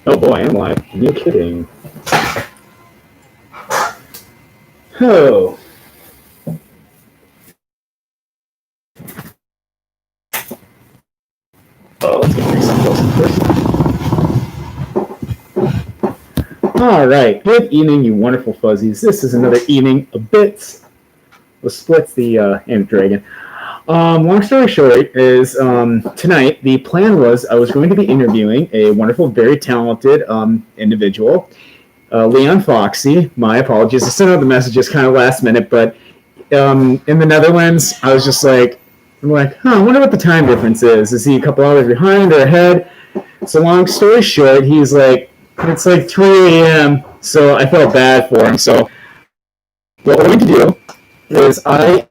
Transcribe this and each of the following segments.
Oh boy, I am live. No kidding. Oh. Oh, let's get first. All right. Good evening, you wonderful fuzzies. This is another evening of Bitz with Splitz, the Ant Dragon. Long story short is tonight the plan was I was going to be interviewing a wonderful, very talented individual, Leon Foxy. My apologies. I sent out the messages kind of last minute, but in the Netherlands, I was just like, I wonder what the time difference is. Is he a couple hours behind or ahead? So long story short, he's like, it's like 3 a.m., so I felt bad for him. So what we're going to do is I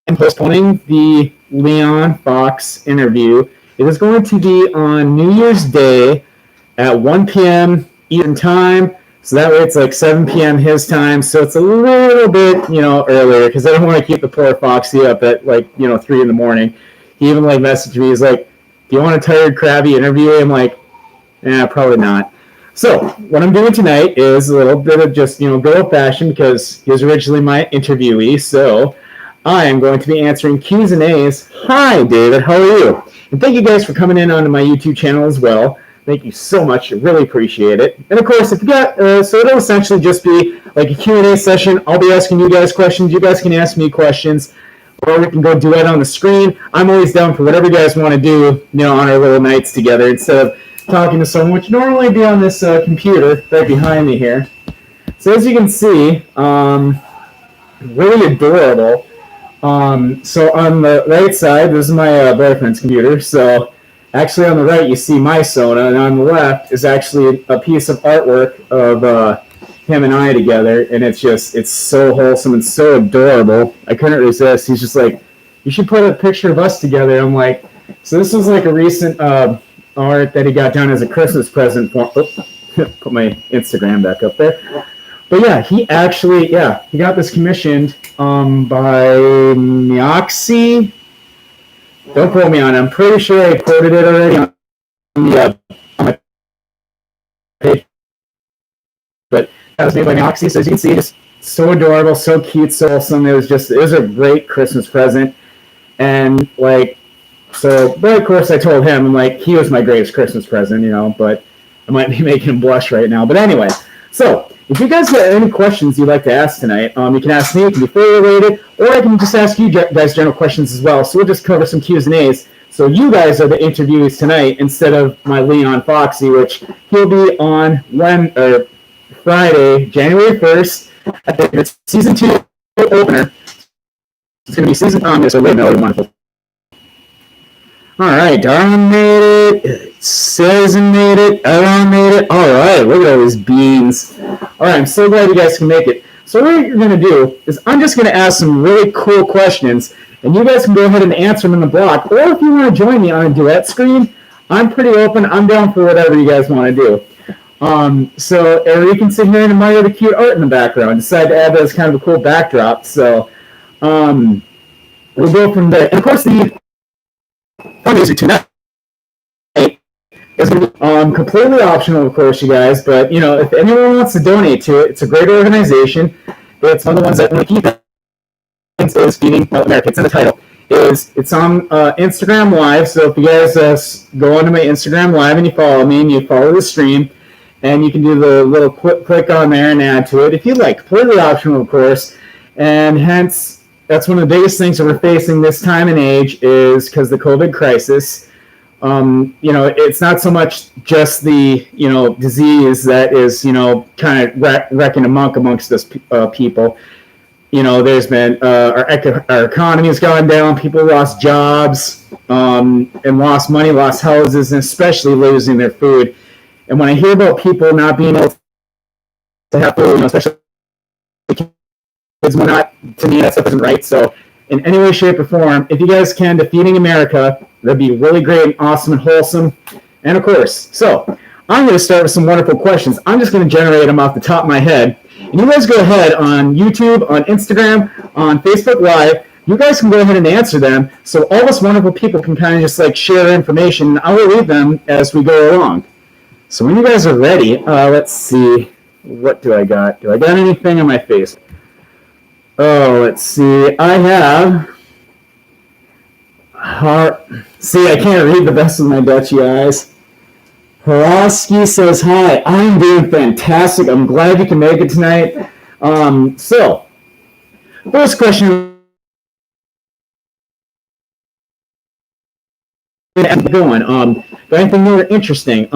am postponing the Leon Fox interview. It is going to be on New Year's Day at 1 p.m. Eastern time. So that way it's like 7 p.m. his time. So it's a little bit, earlier because I don't want to keep the poor Foxy up at 3 in the morning. He even messaged me. He's like, do you want a tired, crabby interview? I'm like, probably not. So what I'm doing tonight is a little bit of just, good old fashioned because he was originally my interviewee. So I am going to be answering Q's and A's. Hi, David. How are you? And thank you guys for coming in onto my YouTube channel as well. Thank you so much. I really appreciate it. And of course, if you got, so it'll essentially just be like a Q&A session. I'll be asking you guys questions. You guys can ask me questions, or we can go duet on the screen. I'm always down for whatever you guys want to do, on our little nights together instead of talking to someone, which normally be on this computer right behind me here. So as you can see, really adorable. So on the right side, this is my boyfriend's computer. So actually on the right, you see my Sona, and on the left is actually a piece of artwork of him and I together, and it's so wholesome and so adorable. I couldn't resist. He's just like, you should put a picture of us together. I'm like, so this was like a recent art that he got done as a Christmas present for. Put my Instagram back up there. But yeah, he got this commissioned by Mioxy. Don't quote me on it. I'm pretty sure I quoted it already on my page. But that was made by Mioxy. So as you can see, just so adorable, so cute, so awesome. It was a great Christmas present. And but of course I told him, I'm like, he was my greatest Christmas present, but I might be making him blush right now. But anyway, so if you guys have any questions you'd like to ask tonight, you can ask me. It can be fully related, or I can just ask you guys general questions as well. So we'll just cover some Q's and A's. So you guys are the interviewees tonight instead of my Leon Foxy, which he'll be on Friday, January 1st, at the season 2 opener. It's going to be season so really wonderful. All right, Darwin made it. Susan made it. Aaron made it. All right, look at all these beans. All right, I'm so glad you guys can make it. So what you're going to do is I'm just going to ask some really cool questions, and you guys can go ahead and answer them in the block. Or if you want to join me on a duet screen, I'm pretty open. I'm down for whatever you guys want to do. Or you can sit here and admire the cute art in the background. Decide to add that as kind of a cool backdrop. So we'll go from there. And of course, the fundraiser tonight is completely optional, of course, you guys. But if anyone wants to donate to it, it's a great organization. It's one of the ones that keep is feeding America. It's in the title. It's on Instagram Live. So if you guys go onto my Instagram Live and you follow me and you follow the stream, and you can do the little click on there and add to it if you like. Completely optional, of course, and hence that's one of the biggest things that we're facing this time and age is because the COVID crisis. It's not so much just the disease that is kind of wrecking amongst us people. There's been our economy has gone down. People lost jobs and lost money, lost houses, and especially losing their food. And when I hear about people not being able to have food, especially kids, to me that stuff isn't right. So in any way, shape, or form, if you guys can, to Feeding America, that'd be really great and awesome and wholesome. And of course, so I'm going to start with some wonderful questions. I'm just going to generate them off the top of my head. And you guys go ahead on YouTube, on Instagram, on Facebook Live. You guys can go ahead and answer them. So all us wonderful people can kind of just share information. I will read them as we go along. So when you guys are ready, let's see. What do I got? Do I got anything on my face? Oh, let's see. I have. See, I can't read the best with my Dutchy eyes. Horowski says, hi, I'm doing fantastic. I'm glad you can make it tonight. So, first question. Going. Got anything more interesting?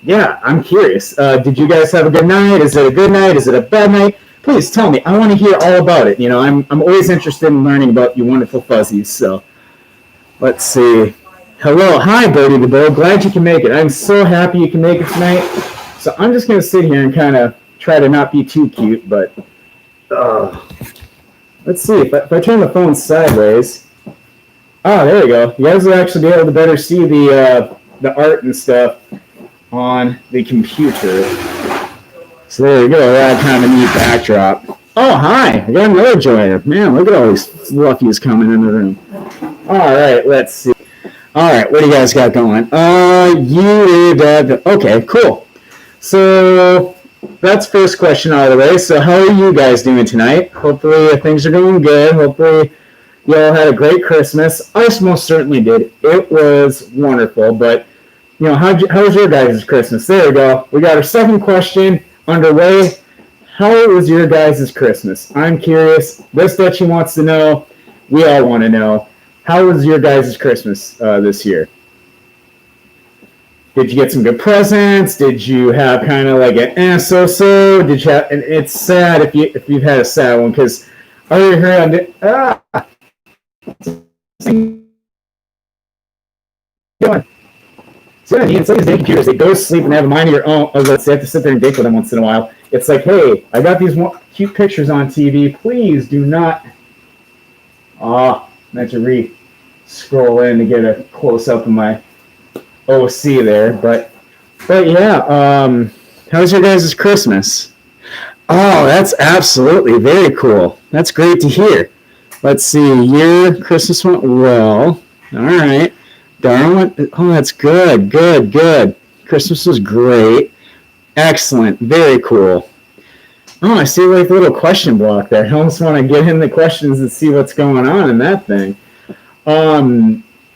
Yeah, I'm curious. Did you guys have a good night? Is it a good night? Is it a bad night? Please tell me. I want to hear all about it. You know, I'm always interested in learning about you wonderful fuzzies. So, let's see. Hello, hi, Birdie the Bull. Glad you can make it. I'm so happy you can make it tonight. So I'm just gonna sit here and kind of try to not be too cute, but let's see if I turn the phone sideways. Oh, there we go. You guys will actually be able to better see the art and stuff on the computer. So there you go. That kind of a neat backdrop. Oh, hi. I got another joiner. Man, look at all these fluffies coming in the room. All right, let's see. All right, what do you guys got going? Okay, cool. So that's first question out of the way. So how are you guys doing tonight? Hopefully things are going good. Hopefully you all had a great Christmas. I most certainly did. It was wonderful. But, you know, how was your guys' Christmas? There we go. We got our second question underway. How was your guys' Christmas? I'm curious. This Dutchie wants to know. We all want to know. How was your guys' Christmas this year? Did you get some good presents? Did you have kind of like an so-so? Did you have? And it's sad if you've had a sad one because I already heard So I mean, some of these day computers, they go to sleep and have a mind of your own. They have to sit there and dick with them once in a while. It's like, hey, I got these cute pictures on TV. Please do not. Meant to re-scroll in to get a close-up of my OC there. But yeah, how's your guys' Christmas? Oh, that's absolutely very cool. That's great to hear. Let's see, your Christmas went well. All right. Darwin, oh, that's good. Christmas was great. Excellent. Very cool. Oh, I see like a little question block there. I almost want to get in the questions and see what's going on in that thing.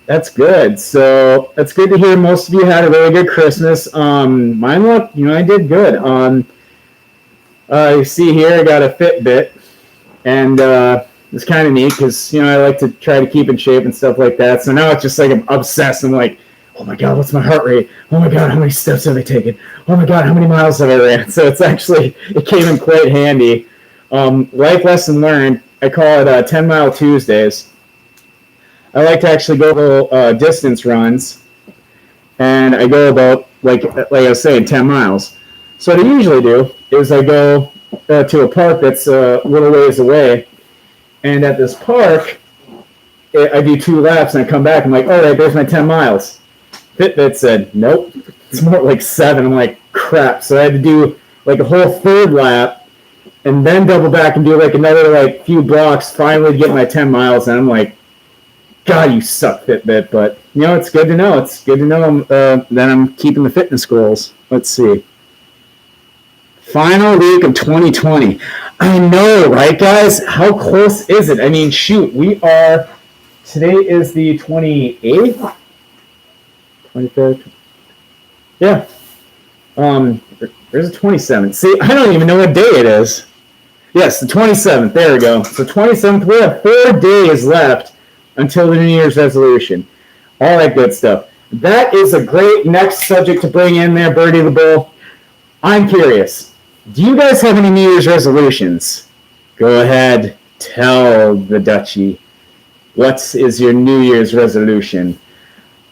That's good. So that's good to hear. Most of you had a really good Christmas. Mine looked, I did good. You see here, I got a Fitbit, and it's kind of neat because I like to try to keep in shape and stuff like that. So now it's just like I'm obsessed. I'm like, oh my God, what's my heart rate? Oh my God, how many steps have I taken? Oh my God, how many miles have I ran? So it came in quite handy. Life lesson learned, I call it 10-mile Tuesdays. I like to actually go distance runs, and I go about, like I was saying, 10 miles. So what I usually do is I go to a park that's a little ways away, and at this park, I do 2 laps, and I come back, I'm like, all right, there's my 10 miles. Fitbit said, nope, it's more like 7. I'm like, crap. So I had to do like a whole 3rd lap and then double back and do like another like few blocks finally to get my 10 miles. And I'm like, God, you suck, Fitbit. But, it's good to know. It's good to know that I'm keeping the fitness goals. Let's see. Final week of 2020. I know, right, guys? How close is it? I mean, shoot, today is the 28th? 23rd. Yeah. There's the 27th. See, I don't even know what day it is. Yes, the 27th. There we go. So 27th, we have 4 days left until the New Year's resolution. All that good stuff. That is a great next subject to bring in there, Birdie the Bull. I'm curious. Do you guys have any New Year's resolutions? Go ahead. Tell the Dutchie. What is your New Year's resolution?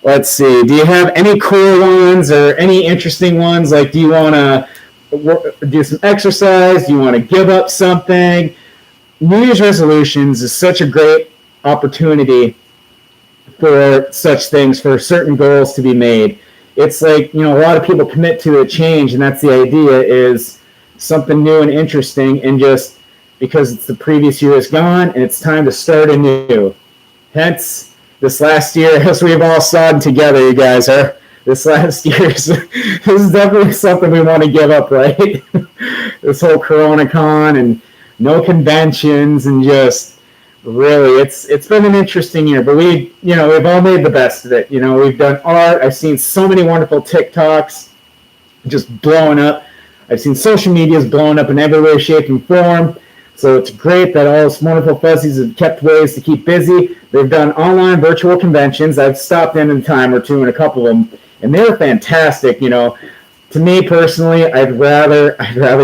Let's see. Do you have any cool ones or any interesting ones? Like, do you want to do some exercise? Do you want to give up something? New Year's resolutions is such a great opportunity for such things, for certain goals to be made. It's like, a lot of people commit to a change, and that's the idea, is something new and interesting, and just because it's the previous year is gone and it's time to start anew. Hence, this last year, as we've all sawed together, you guys, our this last year. So this is definitely something we want to give up, right? This whole Corona Con and no conventions and just really it's been an interesting year. But we've all made the best of it. We've done art. I've seen so many wonderful TikToks just blowing up. I've seen social medias blowing up in every way, shape, and form. So it's great that all those wonderful fuzzies have kept ways to keep busy. They've done online virtual conventions. I've stopped in a time or two in a couple of them, and they're fantastic. To me personally, I'd rather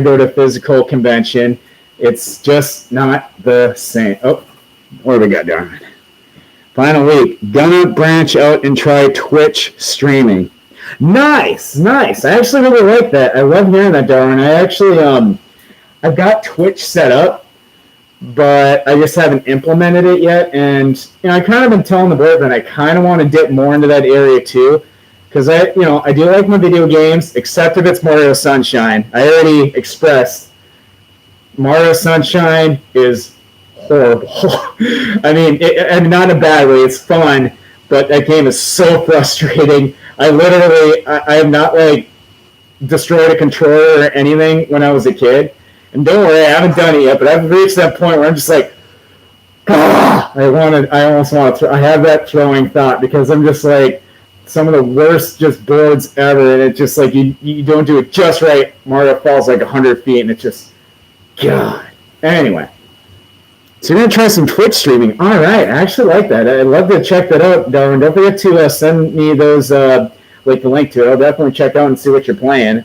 go to a physical convention. It's just not the same. Oh, what do we got, Darwin? Final week. Gonna branch out and try Twitch streaming. Nice. I actually really like that. I love hearing that, Darwin. I actually I've got Twitch set up, but I just haven't implemented it yet. And I kind of been telling the board that I kind of want to dip more into that area too, because I do like my video games, except if it's Mario Sunshine. I already expressed Mario Sunshine is horrible. I mean, not in a bad way. It's fun, but that game is so frustrating. I have not destroyed a controller or anything when I was a kid. And don't worry, I haven't done it yet, but I've reached that point where I'm just like, I almost want to I have that throwing thought, because I'm just like, some of the worst just boards ever, and it's just like, you don't do it just right. Mario falls 100 feet, and it's just, God. Anyway, so you're going to try some Twitch streaming. All right, I actually like that. I'd love to check that out, Darwin. Don't forget to send me those, the link to it. I'll definitely check out and see what you're playing.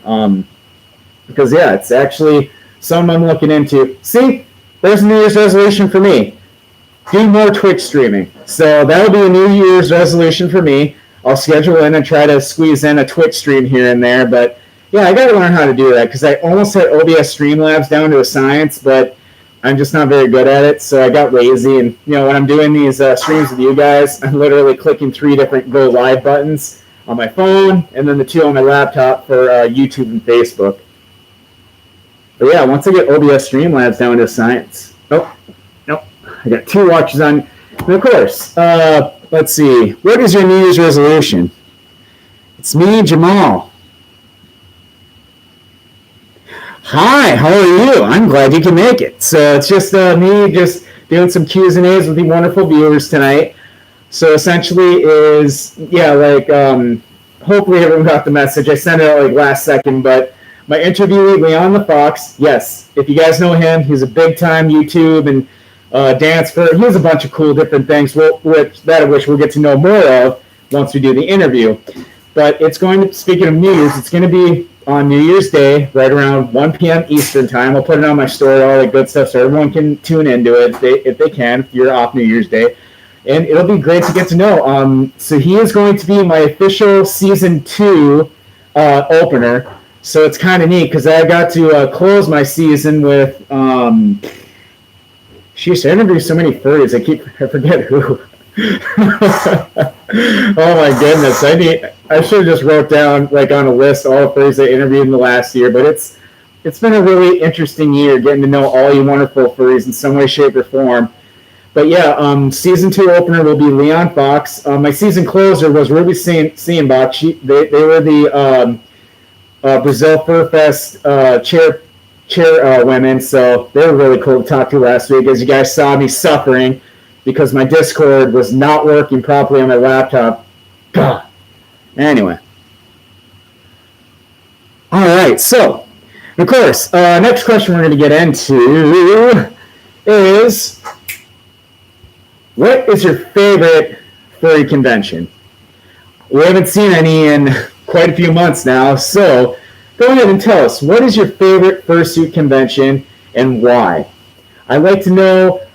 Because, yeah, it's actually something I'm looking into. See, there's a New Year's resolution for me. Do more Twitch streaming. So that'll be a New Year's resolution for me. I'll schedule in and try to squeeze in a Twitch stream here and there. But, yeah, I got to learn how to do that, because I almost had OBS Streamlabs down to a science, but I'm just not very good at it, so I got lazy. And, when I'm doing these streams with you guys, I'm literally clicking 3 different Go Live buttons on my phone, and then the 2 on my laptop for YouTube and Facebook. But yeah, once I get OBS Streamlabs down to science. Oh, nope. I got 2 watches on. And of course, let's see. What is your New Year's resolution? It's me, Jamal. Hi, how are you? I'm glad you can make it. So it's just me just doing some Q's and A's with the wonderful viewers tonight. So essentially hopefully everyone got the message. I sent it out last second, but my interviewee, Leon the Fox, yes, if you guys know him, he's a big-time YouTube and dance for. He has a bunch of cool different things, which we'll get to know more of once we do the interview. But it's going to, speaking of New Year's, it's going to be on New Year's Day, right around 1 p.m. Eastern time. I'll put it on my story, all that good stuff, so everyone can tune into it if they can, if you're off New Year's Day. And it'll be great to get to know. So he is going to be my official Season 2 opener. So it's kind of neat, because I got to close my season with, I interviewed so many furries, I forget who. Oh my goodness, I should have just wrote down on a list all the furries I interviewed in the last year, but it's been a really interesting year getting to know all you wonderful furries in some way, shape, or form. But yeah, Season 2 opener will be Leon Fox. My season closer was Ruby Seenbach. They were the Brazil Fur Fest chair women, so they were really cool to talk to last week. As you guys saw me suffering because my Discord was not working properly on my laptop. God. Anyway. All right, so, of course, next question we're going to get into is, what is your favorite furry convention? We haven't seen any in quite a few months now, so go ahead and tell us, what is your favorite fursuit convention and why? I'd like to know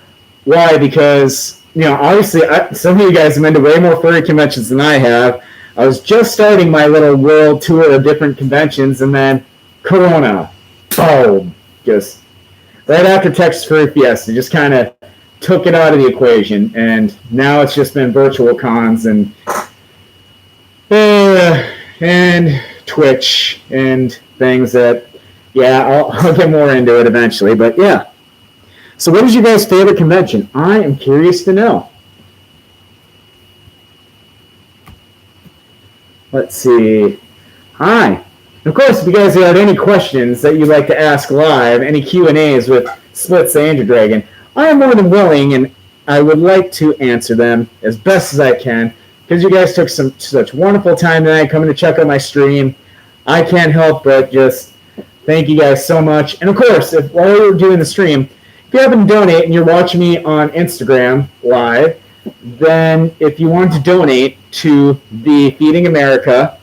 why, because, obviously, some of you guys have been to way more furry conventions than I have. I was just starting my little world tour of different conventions, and then Corona, boom, just right after Texas Furry Fiesta, just kind of took it out of the equation, and now it's just been virtual cons and Twitch and things that, I'll get more into it eventually, but yeah. So what is your guys' favorite convention? I am curious to know. let's see. Hi. And of course, if you guys have any questions that you'd like to ask live, any Q&As with Splitz the Angel Dragon, I am more than willing, and I would like to answer them as best as I can, because you guys took such wonderful time tonight coming to check out my stream. I can't help but just thank you guys so much. And of course, while you're doing the stream, if you happen to donate and you're watching me on Instagram live, then if you want to donate to the Feeding America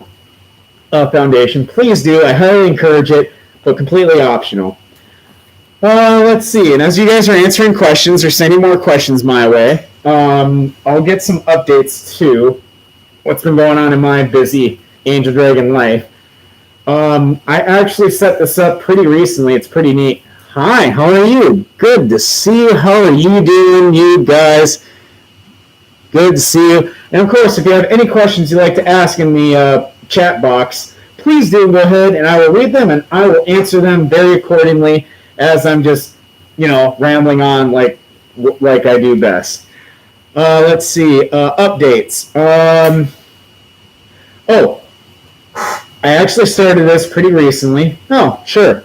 Foundation, please do. I highly encourage it, but completely optional. Let's see. And as you guys are answering questions or sending more questions my way, I'll get some updates to what's been going on in my busy Angel Dragon life. I actually set this up pretty recently. It's pretty neat. Hi, how are you? Good to see you. How are you doing, you guys? Good to see you. And of course, if you have any questions you'd like to ask in the chat box, please do go ahead and I will read them and I will answer them very accordingly as I'm just, rambling on like I do best. Let's see. Updates. I actually started this pretty recently. Oh, sure.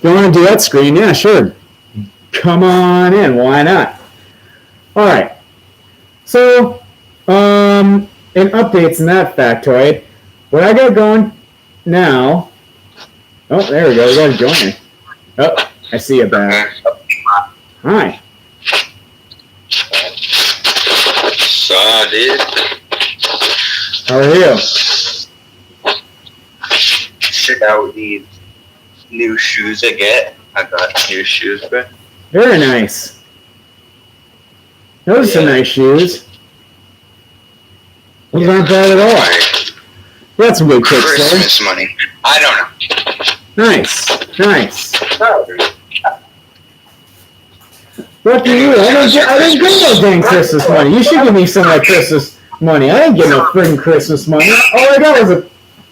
You want to do that screen? Yeah, sure. Come on in. Why not? All right. So, in updates in that factoid, what I got going now. Oh, there we go. We got a joiner. Oh, I see you back. Hi. Saw, dude. How are you? Check out these new shoes I got new shoes, bro. Very nice. Those are some nice shoes. Those aren't bad at all. That's some good kicks there. Christmas money. I don't know. Nice. Lucky you. I didn't get no dang Christmas money. You should give me some of that Christmas money. I didn't get no friggin' Christmas money. All I got was a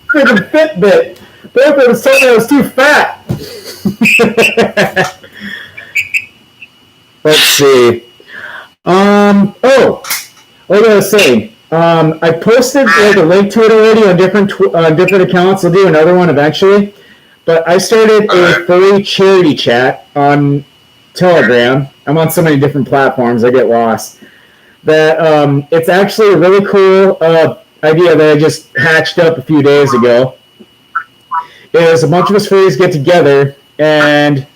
friggin' Fitbit. Fitbit was told me I was too fat. Let's see. What did I say? I posted like a link to it already on different accounts. I'll do another one eventually. But I started a furry charity chat on Telegram. I'm on so many different platforms, I get lost. That it's actually a really cool idea that I just hatched up a few days ago. Is a bunch of us furries get together, and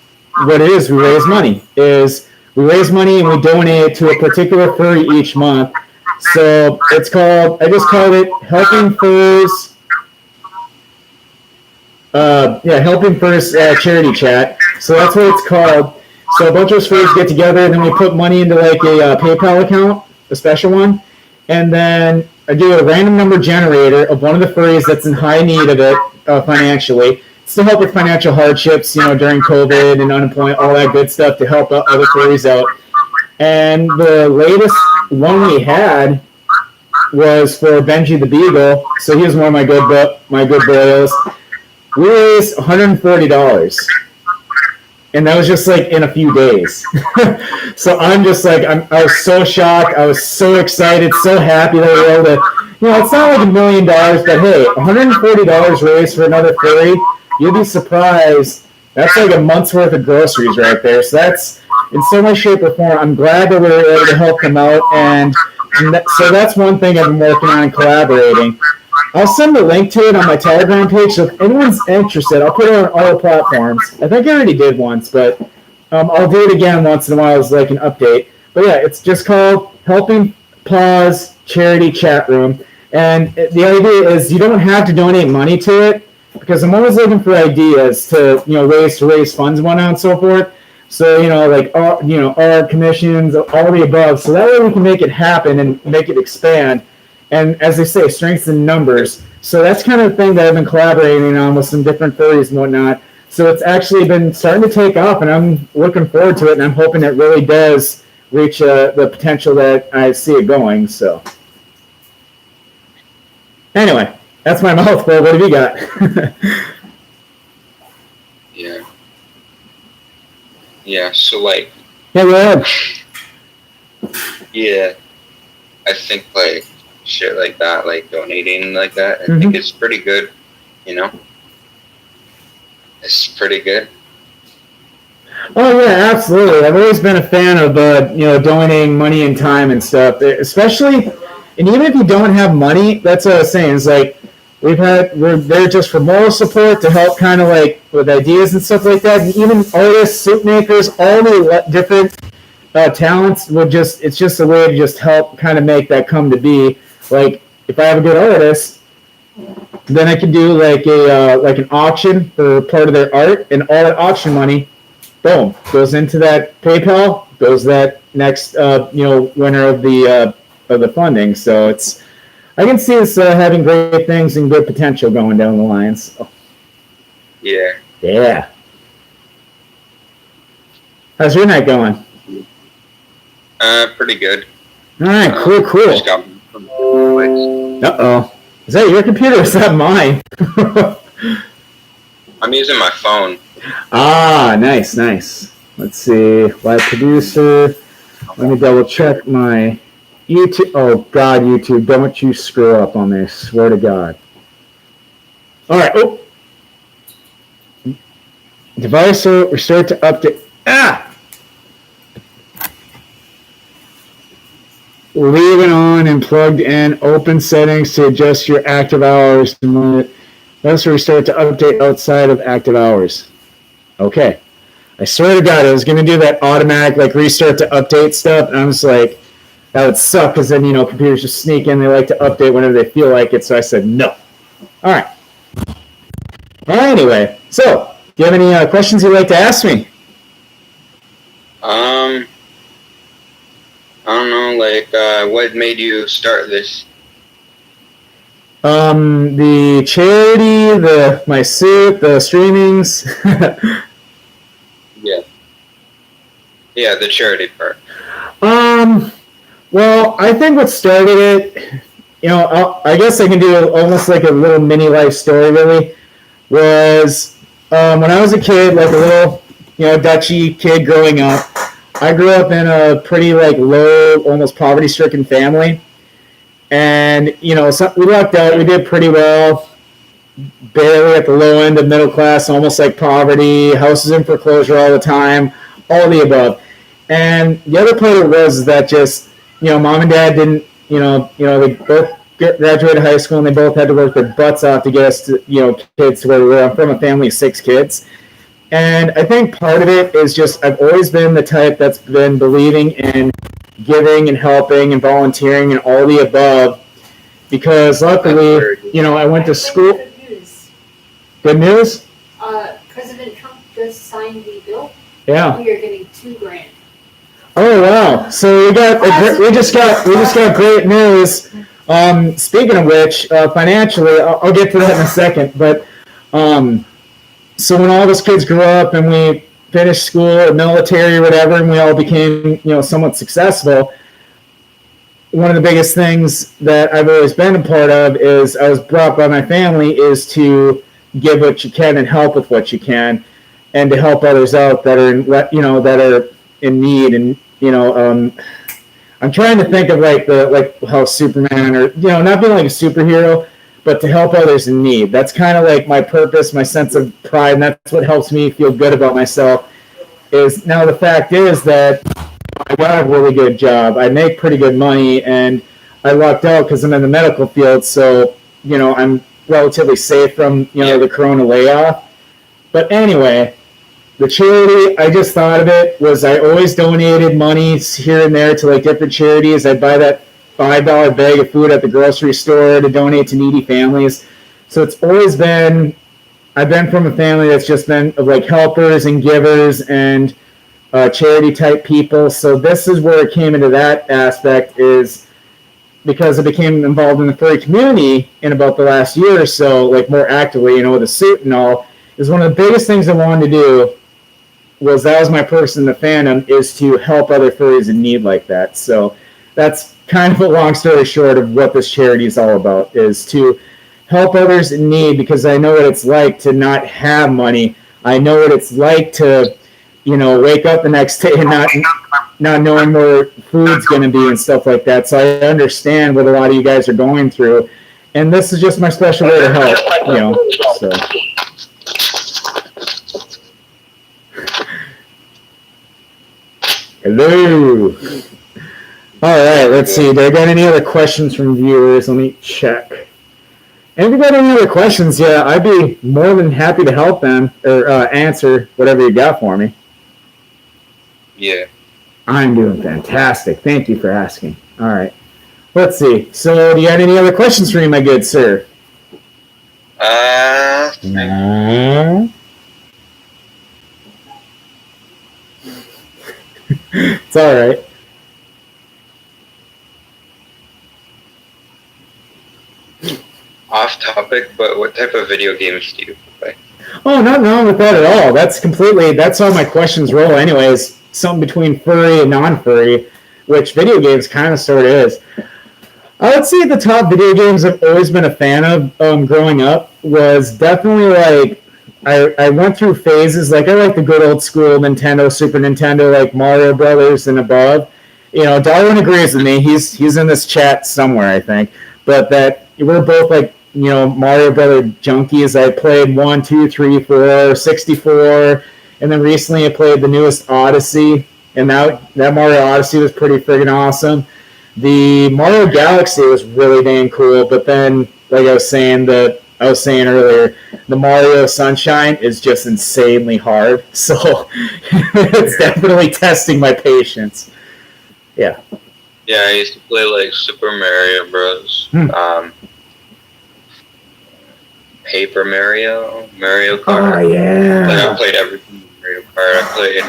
what it is, we raise money. We raise money and we donate to a particular furry each month. So I just called it Helping Furs. Helping Furs charity chat. So that's what it's called. So a bunch of us furries get together, and then we put money into like a PayPal account, a special one, and then I do a random number generator of one of the furries that's in high need of it financially. It's to help with financial hardships, during COVID and unemployment, all that good stuff to help other furries out. And the latest one we had was for Benji the Beagle. So he was one of my good boyos. We raised $140. And that was just like in a few days. So I'm just like, I was so shocked. I was so excited, so happy that we were able to, it's not like $1 million, but hey, $140 raised for another furry, you'll be surprised. That's like a month's worth of groceries right there. So that's, in so much shape or form, I'm glad that we were able to help them out. So that's one thing I've been working on and collaborating. I'll send a link to it on my Telegram page, so if anyone's interested, I'll put it on all the platforms. I think I already did once, but I'll do it again once in a while as like an update. But yeah, it's just called Helping Paws Charity Chat Room. And the idea is you don't have to donate money to it, because I'm always looking for ideas to, ways to raise funds and whatnot and so forth. So, our commissions, all the above. So that way we can make it happen and make it expand. And as they say, strengths in numbers. So that's kind of the thing that I've been collaborating on with some different furries and whatnot. So it's actually been starting to take off, and I'm looking forward to it, and I'm hoping it really does reach the potential that I see it going. So anyway, that's my mouthful. What have you got? Yeah, so like... Yeah, go ahead. Yeah, I think like... shit like that, like donating like that. I think it's pretty good, you know? It's pretty good. Oh yeah, absolutely. I've always been a fan of donating money and time and stuff, especially, and even if you don't have money, that's what I was saying. It's like we're there just for moral support to help, kind of like with ideas and stuff like that. And even artists, suit makers, all the different talents it's just a way to just help kind of make that come to be. Like if I have a good artist, then I can do like an auction for part of their art, and all that auction money, boom, goes into that PayPal, goes that next winner of the funding. So I can see this having great things and good potential going down the line. So. Yeah. How's your night going? Pretty good. All right, cool. Just got from Splitz. Uh-oh. Is that your computer or is that mine? I'm using my phone. Ah, nice. Let's see. Live producer. Let me double check my YouTube. Oh, God, YouTube. Don't you screw up on me. I swear to God. All right. Oh. Device will restart to update. Leave it on and plugged in. Open settings to adjust your active hours. Let's restart to update outside of active hours. Okay. I swear to God, I was going to do that automatic like restart to update stuff, and I was like, that would suck because then, computers just sneak in. They like to update whenever they feel like it, so I said no. All right. Anyway, so do you have any questions you'd like to ask me? I don't know, like, what made you start this? The charity, my suit, the streamings. Yeah, the charity part. Well, I think what started it, I guess I can do almost like a little mini life story, really, was when I was a kid, like a little, Dutchy kid growing up. I grew up in a pretty like low, almost poverty-stricken family, and we lucked out. We did pretty well, barely at the low end of middle class, almost like poverty. Houses in foreclosure all the time, all the above. And the other part of it was that just mom and dad didn't, they both graduated high school and they both had to work their butts off to get us to, kids to where we were. I'm from a family of 6 kids. And I think part of it is just I've always been the type that's been believing in giving and helping and volunteering and all the above, because luckily, I went to school. Good news? President Trump just signed the bill. Yeah. We are getting $2,000. Oh wow! So we just got great news. Speaking of which, financially, I'll get to that in a second. But so when all those kids grew up and we finished school or military or whatever, and we all became, somewhat successful, one of the biggest things that I've always been a part of is I was brought by my family is to give what you can and help with what you can, and to help others out that are in need. And I'm trying to think of like how Superman, or not being like a superhero, but to help others in need. That's kind of like my purpose, my sense of pride, and that's what helps me feel good about myself. Is now the fact is that I got a really good job. I make pretty good money, and I lucked out because I'm in the medical field, so I'm relatively safe from the corona layoff. But anyway, the charity, I just thought of it, was I always donated money here and there to like different charities. I'd buy that $5 bag of food at the grocery store to donate to needy families. So it's always been, I've been from a family that's just been of like helpers and givers and charity type people. So this is where it came into that aspect, is because I became involved in the furry community in about the last year or so, like more actively, with a suit and all, is one of the biggest things I wanted to do. That was my purpose in the fandom, is to help other furries in need like that. So that's kind of a long story short of what this charity is all about, is to help others in need, because I know what it's like to not have money. I know what it's like to, wake up the next day and not not knowing where food's going to be and stuff like that. So I understand what a lot of you guys are going through, and this is just my special way to help. So. Hello. All right, let's see. Do I got any other questions from viewers? Let me check. If you got any other questions, yeah, I'd be more than happy to help them or answer whatever you got for me. Yeah. I'm doing fantastic. Thank you for asking. All right. Let's see. So, do you have any other questions for me, my good sir? No. It's all right. Off topic, but what type of video games do you play? Oh, nothing wrong with that at all. That's how my questions roll anyways. Something between furry and non-furry, which video games kind of sort of is. I would say the top video games I've always been a fan of growing up was definitely like, I went through phases. Like I like the good old school Nintendo, Super Nintendo, like Mario Brothers and above. Darwin agrees with me. He's in this chat somewhere, I think. But that we're both like, Mario Brother junkies. I played 1, 2, 3, 4, 64, and then recently I played the newest Odyssey, and that Mario Odyssey was pretty friggin' awesome. The Mario Galaxy was really dang cool, but then, like I was saying earlier, the Mario Sunshine is just insanely hard, so it's definitely testing my patience. Yeah. Yeah, I used to play like Super Mario Bros. Paper Mario Kart. Oh yeah. Like I played everything Mario Kart. I played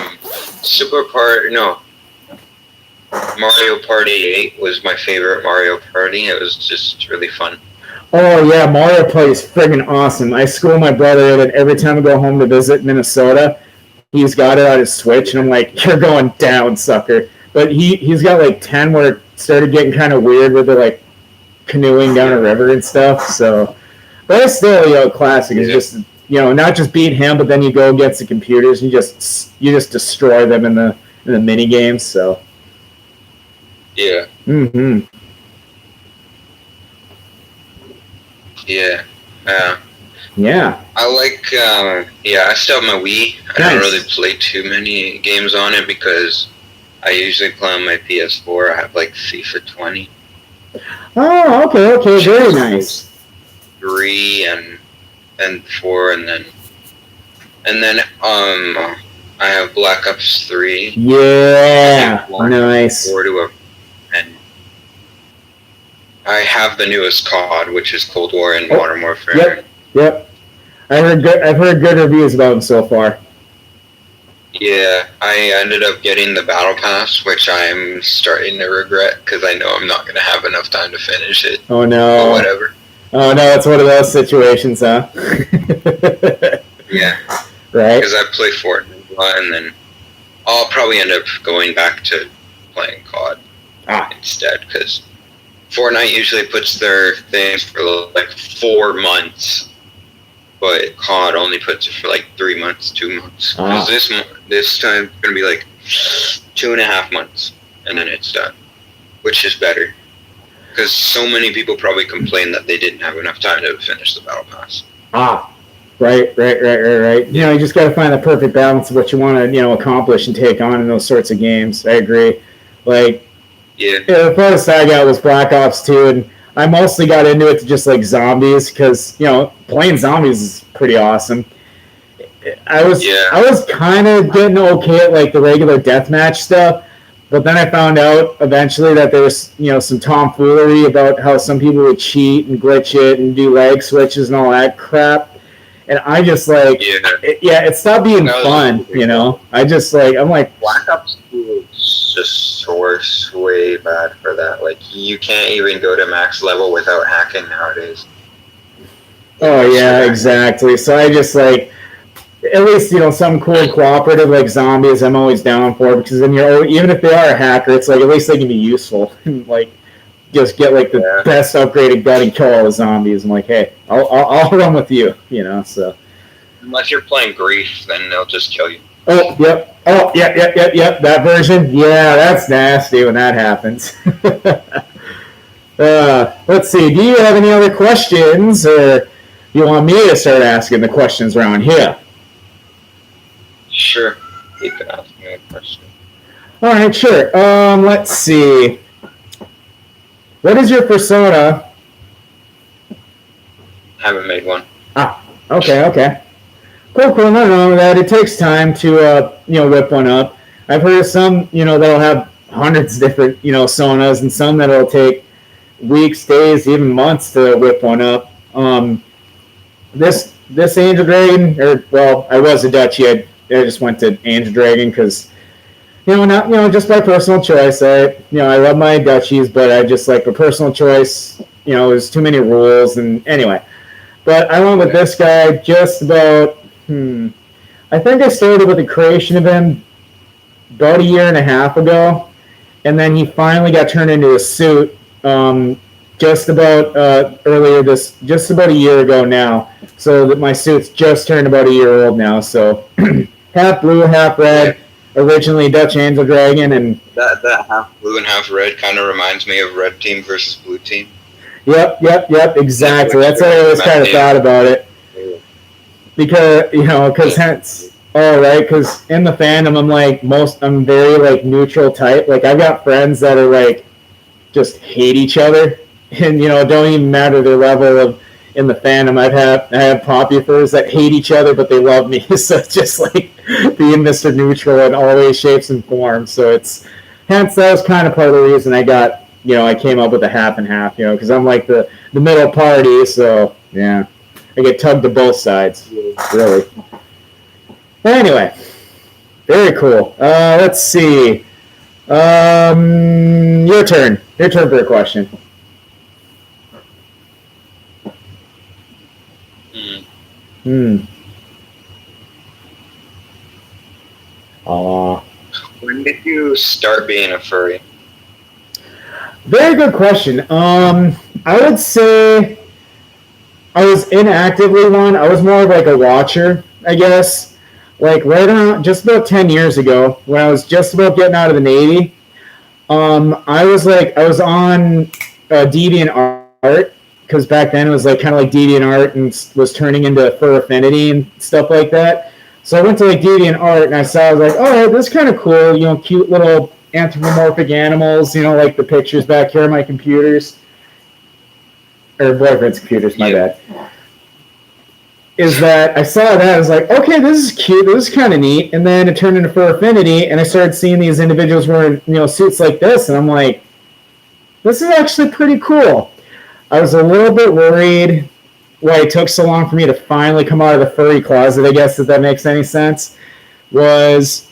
Mario Party 8 was my favorite Mario Party. It was just really fun. Oh yeah, Mario Party is friggin' awesome. I school my brother that every time I go home to visit Minnesota, he's got it on his Switch, and I'm like, you're going down, sucker. But he's got like 10 where it started getting kind of weird with the like canoeing down a river and stuff. So, but it's still classic. It's just not just beat him, but then you go against the computers and you just destroy them in the mini games. So. Yeah. Mm-hmm. Yeah. Yeah. I like. I still have my Wii. I don't really play too many games on it because I usually play on my PS4. I have like FIFA 20. Oh, okay, very nice. 3 and 4, and then I have Black Ops 3. Yeah, nice. 4 to and I have the newest COD, which is Cold War and Modern Warfare. Yep. I've heard good reviews about them so far. Yeah, I ended up getting the Battle Pass, which I'm starting to regret because I know I'm not going to have enough time to finish it. Oh, no. Or whatever. Oh, no, it's one of those situations, huh? Yeah. Right? Because I play Fortnite a lot, and then I'll probably end up going back to playing COD instead, because Fortnite usually puts their things for like 4 months. But COD only puts it for like 3 months, 2 months. Because this time it's going to be like 2.5 months, and then it's done. Which is better. Because so many people probably complain that they didn't have enough time to finish the Battle Pass. Right. You just got to find the perfect balance of what you want to, accomplish and take on in those sorts of games. I agree. Like, the first I got was Black Ops 2, and I mostly got into it to just like zombies because playing zombies is pretty awesome. I was kind of getting okay at like the regular deathmatch stuff, but then I found out eventually that there was some tomfoolery about how some people would cheat and glitch it and do leg switches and all that crap, and I just like it stopped being fun. I'm like Black Ops 2 is just way bad for that. Like you can't even go to max level without hacking nowadays. Oh yeah, exactly. So I just like at least some cool cooperative like zombies. I'm always down for because then even if they are a hacker, it's like at least they can be useful and like just get like the best upgraded gun and kill all the zombies. I'm like, hey, I'll run with you. So unless you're playing Grief, then they'll just kill you. Oh, yep. Oh, yep. That version. Yeah, that's nasty when that happens. Let's see. Do you have any other questions, or you want me to start asking the questions around here? Sure. You can ask me a question. All right, sure. Let's see. What is your persona? I haven't made one. Okay. Cool. No, that it takes time to whip one up. I've heard of some, that'll have hundreds of different, sonas, and some that'll take weeks, days, even months to whip one up. This Angel Dragon, I was a Dutchie. I just went to Angel Dragon because, not just by personal choice. I love my Dutchies, but I just like a personal choice. There's too many rules, and anyway. But I went with this guy just about. I think I started with the creation of him about a year and a half ago, and then he finally got turned into a suit just about just about a year ago now. So that my suit's just turned about a year old now. So half blue, half red. Originally Dutch Angel Dragon, and that half blue and half red kind of reminds me of red team versus blue team. Yep. Exactly. That's what I always kind of thought about it. Because hence, because in the fandom, I'm very neutral type. Like I've got friends that are just hate each other, and don't even matter their level of in the fandom. I have populars that hate each other, but they love me. So it's just being Mr. Neutral in all ways, shapes, and forms. So that was kind of part of the reason I got I came up with a half and half. Because I'm the middle party. So yeah. I get tugged to both sides, really. Anyway, very cool. Let's see. Your turn. Your turn for a question. When did you start being a furry? Very good question. I would say I was inactively one. I was more of a watcher, I guess. Right around just about 10 years ago, when I was just about getting out of the Navy, I was on DeviantArt, because back then it was kind of DeviantArt and was turning into Fur Affinity and stuff like that. So I went to DeviantArt and I saw, I was all right, this is kind of cool, cute little anthropomorphic animals, like the pictures back here on my computers. Or boyfriend's computers, my bad. Is that I saw that, I was okay, this is cute, this is kind of neat, and then it turned into Fur Affinity, and I started seeing these individuals wearing, suits like this, and I'm this is actually pretty cool. I was a little bit worried why it took so long for me to finally come out of the furry closet, I guess, if that makes any sense, I was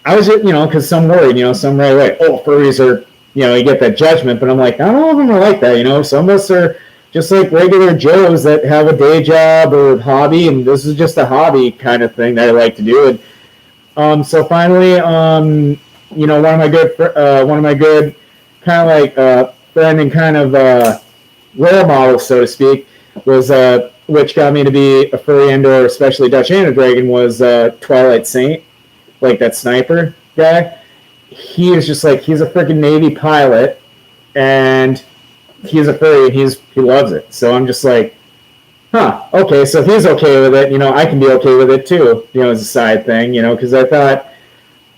just, because some worried, some right away, furries are, you get that judgment, but I'm not all of them are like that, some of us are just regular Joes that have a day job or hobby, and this is just a hobby kind of thing that I like to do. And so finally, one of my good kind of friend and kind of role models, so to speak, was which got me to be a furry and/or especially Dutch Angel Dragon was Twilight Saint, that sniper guy. He is just he's a freaking Navy pilot, and he's a furry, and he loves it. So I'm just okay, so if he's okay with it, I can be okay with it too, as a side thing, because I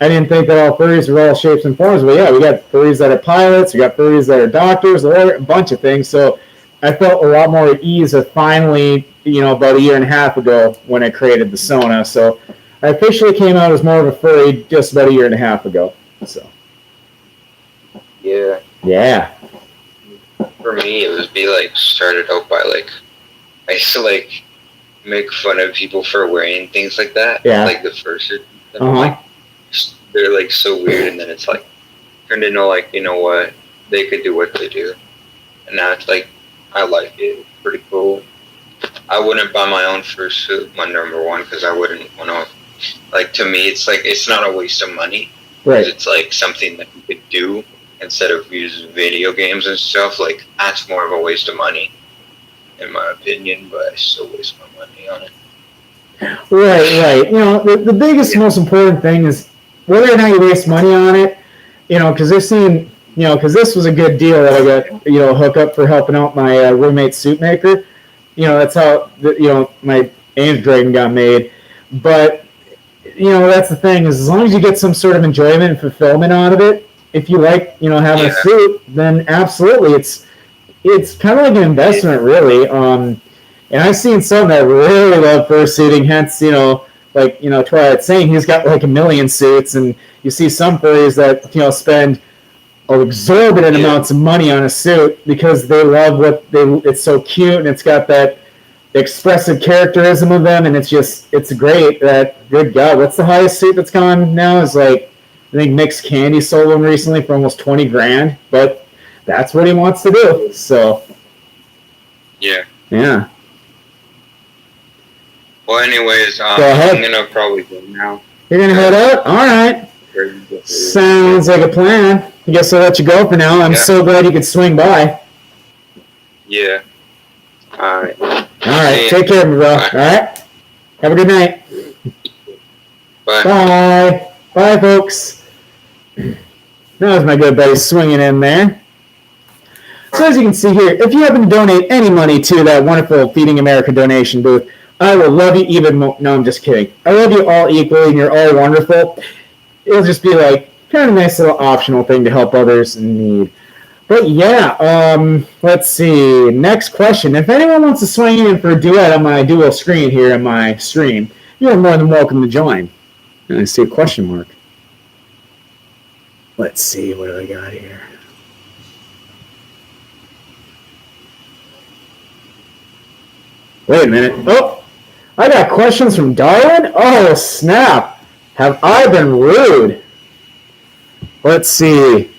didn't think that all furries were all shapes and forms, but yeah, we got furries that are pilots, we got furries that are doctors, a bunch of things. So I felt a lot more at ease of finally, about a year and a half ago when I created the Sona. So I officially came out as more of a furry just about a year and a half ago. So yeah. For me, it would be started out by I used to make fun of people for wearing things like that. Yeah. The fursuit. They're so weird, and then it's turned into you know what, they could do what they do, and now it's I like it. It's pretty cool. I wouldn't buy my own fursuit, my number one, because I wouldn't want to. To me, it's it's not a waste of money. Right. It's something that you could do instead of use video games and stuff. That's more of a waste of money, in my opinion. But I still waste my money on it. Right. The biggest, most important thing is whether or not you waste money on it. Because they're seeing, because this was a good deal that I got, hook up for helping out my roommate's suit maker. That's how, my Ames Dragon got made. But, that's the thing is as long as you get some sort of enjoyment and fulfillment out of it, if you like, having a suit, then absolutely. It's kind of like an investment, really. And I've seen some that really love fursuiting, hence, Twilight's saying he's got like 1 million suits, and you see some furries that, spend exorbitant amounts of money on a suit because they love it's so cute and it's got that expressive characterism of them, and it's great. That, good God, what's the highest suit that's gone now is I think Mixed Candy sold one recently for almost $20,000, but that's what he wants to do, so. Yeah. Well, anyways, Go ahead. I'm gonna probably go now. You're gonna head out? All right. Sounds like a plan. I guess I'll let you go for now. I'm so glad you could swing by. Yeah. All right. Take care of me, bro. All right. Have a good night. Bye. Bye, folks. That was my good buddy swinging in there. So as you can see here, if you happen to donate any money to that wonderful Feeding America donation booth, I will love you even more. No, I'm just kidding. I love you all equally, and you're all wonderful. It'll just be kind of a nice little optional thing to help others in need. But yeah, let's see. Next question. If anyone wants to swing in for a duet on my dual screen here in my stream, you're more than welcome to join. And I see a question mark. Let's see, what do I got here? Wait a minute. Oh, I got questions from Darwin? Oh, snap. Have I been rude? Let's see.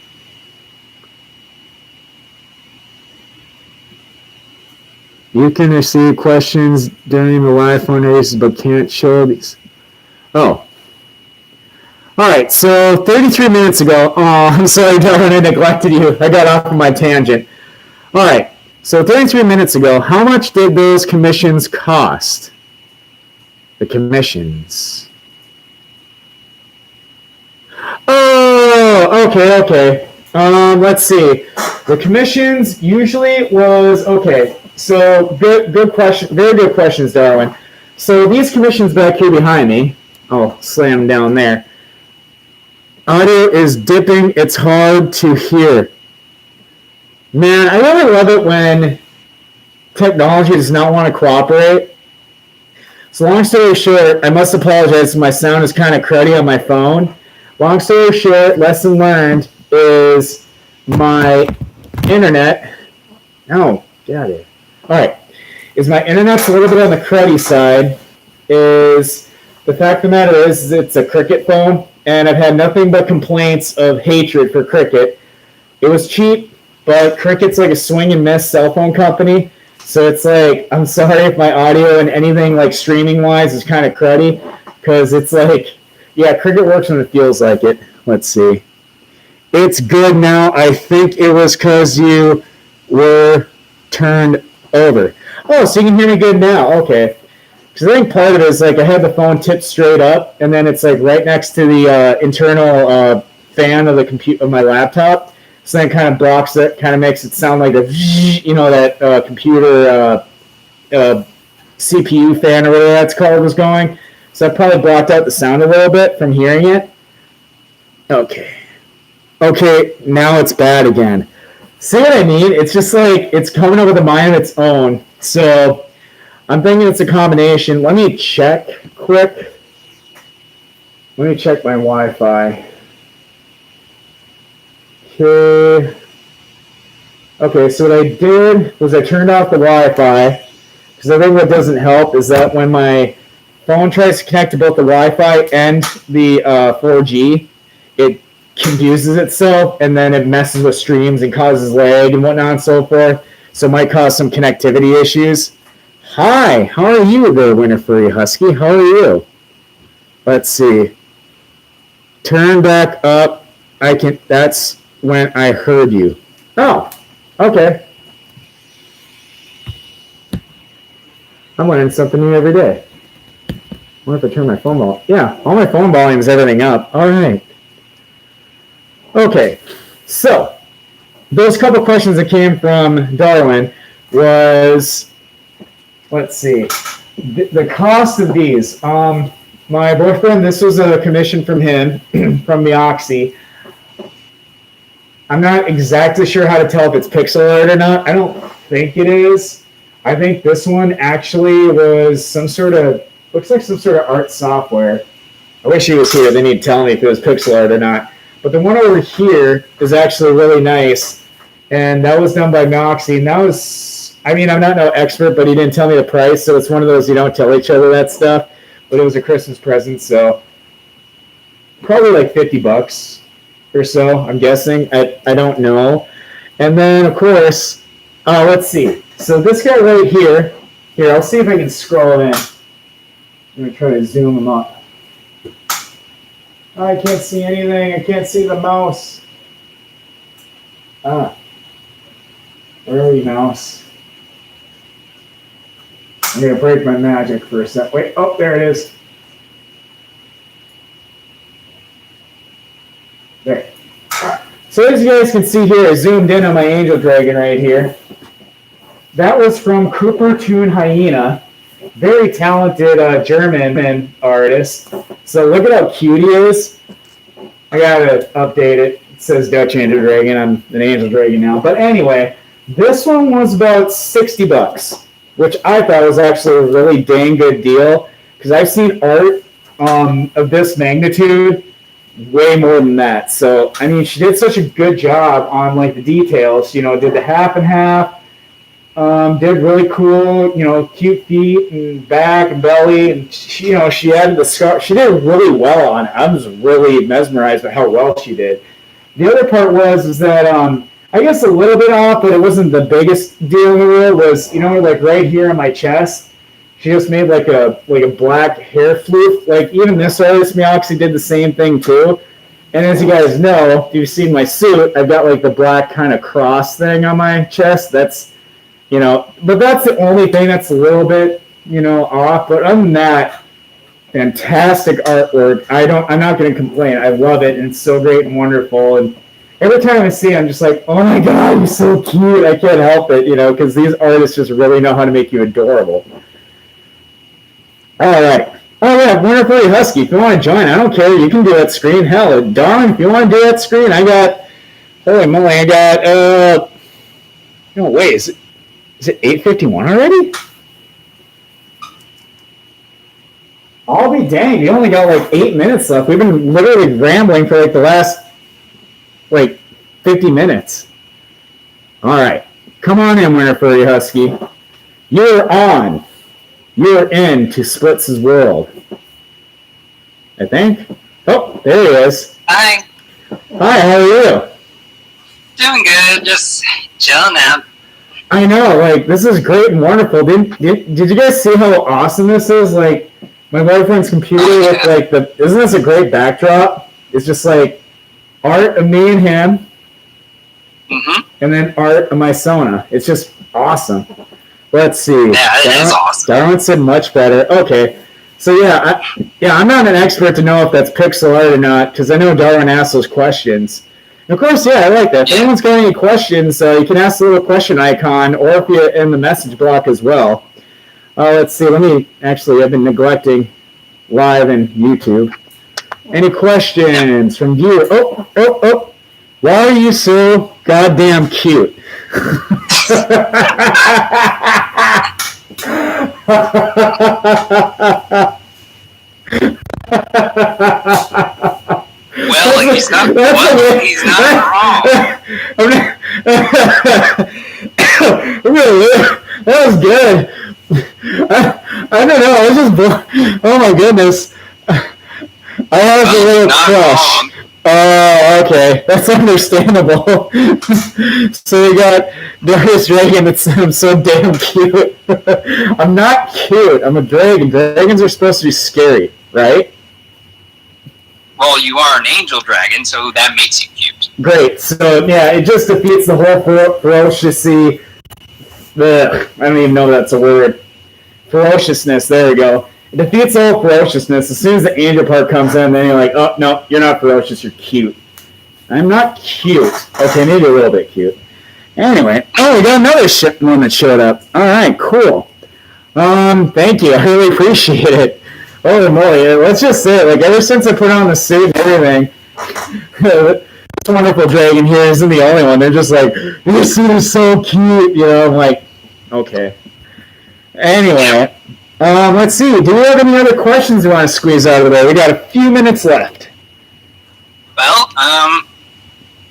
You can receive questions during the live fundraisers, but can't show these. Oh. All right, so 33 minutes ago. Oh, I'm sorry, Darwin, I neglected you. I got off of my tangent. All right, so 33 minutes ago, how much did those commissions cost? The commissions. Oh, okay. Let's see. The commissions usually was, okay, so good question. Very good questions, Darwin. So these commissions back here behind me, I'll slam them down there. Audio is dipping. It's hard to hear. Man, I really love it when technology does not want to cooperate. So long story short, I must apologize. My sound is kind of cruddy on my phone. Long story short, lesson learned is my internet. Oh, get out of here. All right. Is my internet's a little bit on the cruddy side. Is the fact of the matter is it's a Cricket phone, and I've had nothing but complaints of hatred for Cricket. It was cheap, but Cricket's like a swing and miss cell phone company. So it's I'm sorry if my audio and anything streaming-wise is kind of cruddy, because it's Cricket works when it feels like it. Let's see. It's good now. I think it was because you were turned over. Oh, so you can hear me good now. Okay. Because I think part of it is I have the phone tipped straight up, and then it's right next to the internal fan of the of my laptop. So then it kind of blocks it, kind of makes it sound like that computer CPU fan or whatever that's called was going. So I probably blocked out the sound a little bit from hearing it. Okay, now it's bad again. See what I mean? It's just it's coming up with a mind of its own. So I'm thinking it's a combination. Let me check quick. Let me check my Wi-Fi. Okay, so what I did was I turned off the Wi-Fi, because I think what doesn't help is that when my phone tries to connect to both the Wi-Fi and the 4G, it confuses itself, and then it messes with streams and causes lag and whatnot and so forth. So it might cause some connectivity issues. Hi, how are you there, Winter Furry Husky? How are you? Let's see. Turn back up. That's when I heard you. Oh, okay. I'm learning something new every day. What if I turn my phone volume? Yeah, all my phone volumes, everything up. All right. Okay, so those couple questions that came from Darwin was, let's see, the cost of these. My boyfriend, this was a commission from him, from Mioxy. I'm not exactly sure how to tell if it's pixel art or not. I don't think it is. I think this one actually was some sort of, looks like some sort of art software. I wish he was here, then he'd tell me if it was pixel art or not. But the one over here is actually really nice, and that was done by Mioxy, and that was, I mean, I'm not no expert, but he didn't tell me the price, so it's one of those you don't tell each other that stuff. But it was a Christmas present, so probably like $50 or so, I'm guessing. I don't know. And then, of course, let's see. So this guy right here, I'll see if I can scroll in. I'm going to try to zoom him up. I can't see anything. I can't see the mouse. Where are you, mouse? I'm going to break my magic for a sec. Wait, oh, there it is. There. So as you guys can see here, I zoomed in on my angel dragon right here. That was from Cooper Toon Hyena. Very talented German artist. So look at how cute he is. I gotta update it. It says Dutch Angel Dragon. I'm an Angel Dragon now. But anyway, this one was about $60, which I thought was actually a really dang good deal. Because I've seen art of this magnitude way more than that. So, I mean, she did such a good job on, like, the details. You know, did the half and half. Did really cool, you know, cute feet and back and belly, and she, you know, she added the scarf. She did really well on it. I was really mesmerized by how well she did. The other part is that I guess a little bit off, but it wasn't the biggest deal in the world. Was, you know, like right here on my chest, she just made like a black hair floof. Like even this artist Mioxy did the same thing too. And as you guys know, if you've seen my suit, I've got like the black kind of cross thing on my chest. That's, you know, but that's the only thing that's a little bit, you know, off. But other than that, fantastic artwork. I'm not going to complain. I love it, and it's so great and wonderful. And every time I see it, I'm just like, oh my God, you're so cute. I can't help it, you know, because these artists just really know how to make you adorable. All right. Oh yeah, Wonderfully Husky. If you want to join, I don't care. You can do that screen. Hell, darn, if you want to do that screen, I got. Holy moly, I got. No, wait, is it 8:51 already? I'll be danged. You only got like 8 minutes left. We've been literally rambling for like the last 50 minutes. All right, come on in, Wonderfully Husky. You're on. You're into Splitz's world. I think. Oh, there he is. Hi. Hi, how are you? Doing good. Just chilling out. I know, like, this is great and wonderful. Did you guys see how awesome this is? Like, my boyfriend's computer with, like, isn't this a great backdrop? It's just, like, art of me and him, and then art of my Sona. It's just awesome. Let's see. Yeah, it is awesome. Darwin said much better. Okay. So, yeah, I'm not an expert to know if that's pixel art or not, because I know Darwin asked those questions. And of course, yeah, I like that. If anyone's got any questions, you can ask the little question icon, or if you're in the message block as well. Let's see. I've been neglecting live and YouTube. Any questions from viewers? Oh. Why are you so goddamn cute? Well, he's not wrong. That was good. I don't know. I was just oh my goodness. I have a little crush. Wrong. Oh, okay. That's understandable. So you got Darius Dragon that said I'm so damn cute. I'm not cute. I'm a dragon. Dragons are supposed to be scary, right? Well, you are an angel dragon, so that makes you cute. Great. So, yeah, it just defeats the whole ferociously. I don't even know if that's a word. Ferociousness. There we go. defeats all ferociousness. As soon as the angel part comes in, then you're like, oh, no, you're not ferocious, you're cute. I'm not cute. Okay, maybe a little bit cute. Anyway, we got another one that showed up. All right, cool. Thank you. I really appreciate it. Holy moly. Let's just say, like, ever since I put on the suit and everything, this wonderful dragon here isn't the only one. They're just like, this suit is so cute. You know, I'm like, okay. Anyway, let's see. Do we have any other questions we want to squeeze out of the way? We got a few minutes left. Well,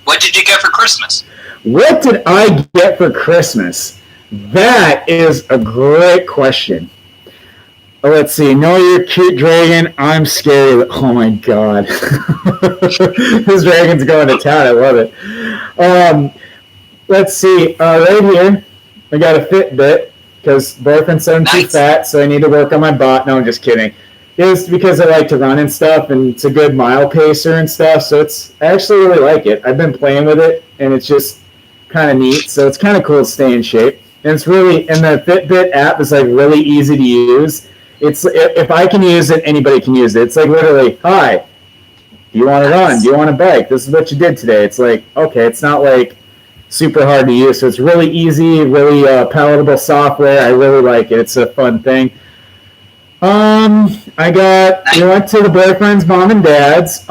what did you get for Christmas? What did I get for Christmas? That is a great question. Let's see. No, you're a cute dragon. I'm scary. Oh my god. This dragon's going to town. I love it. Let's see. Right here, I got a Fitbit because boyfriend said I'm too fat, so I need to work on my bot. No, I'm just kidding. It's because I like to run and stuff, and it's a good mile pacer and stuff, so I actually really like it. I've been playing with it, and it's just kind of neat, so it's kind of cool to stay in shape. And it's really, and the Fitbit app is like really easy to use. It's, if I can use it, anybody can use it. It's like literally, hi, do you want to run? Do you want to bike? This is what you did today. It's like, okay, it's not like super hard to use, so it's really easy, really palatable software. I really like it. It's a fun thing. We went to the boyfriend's mom and dad's.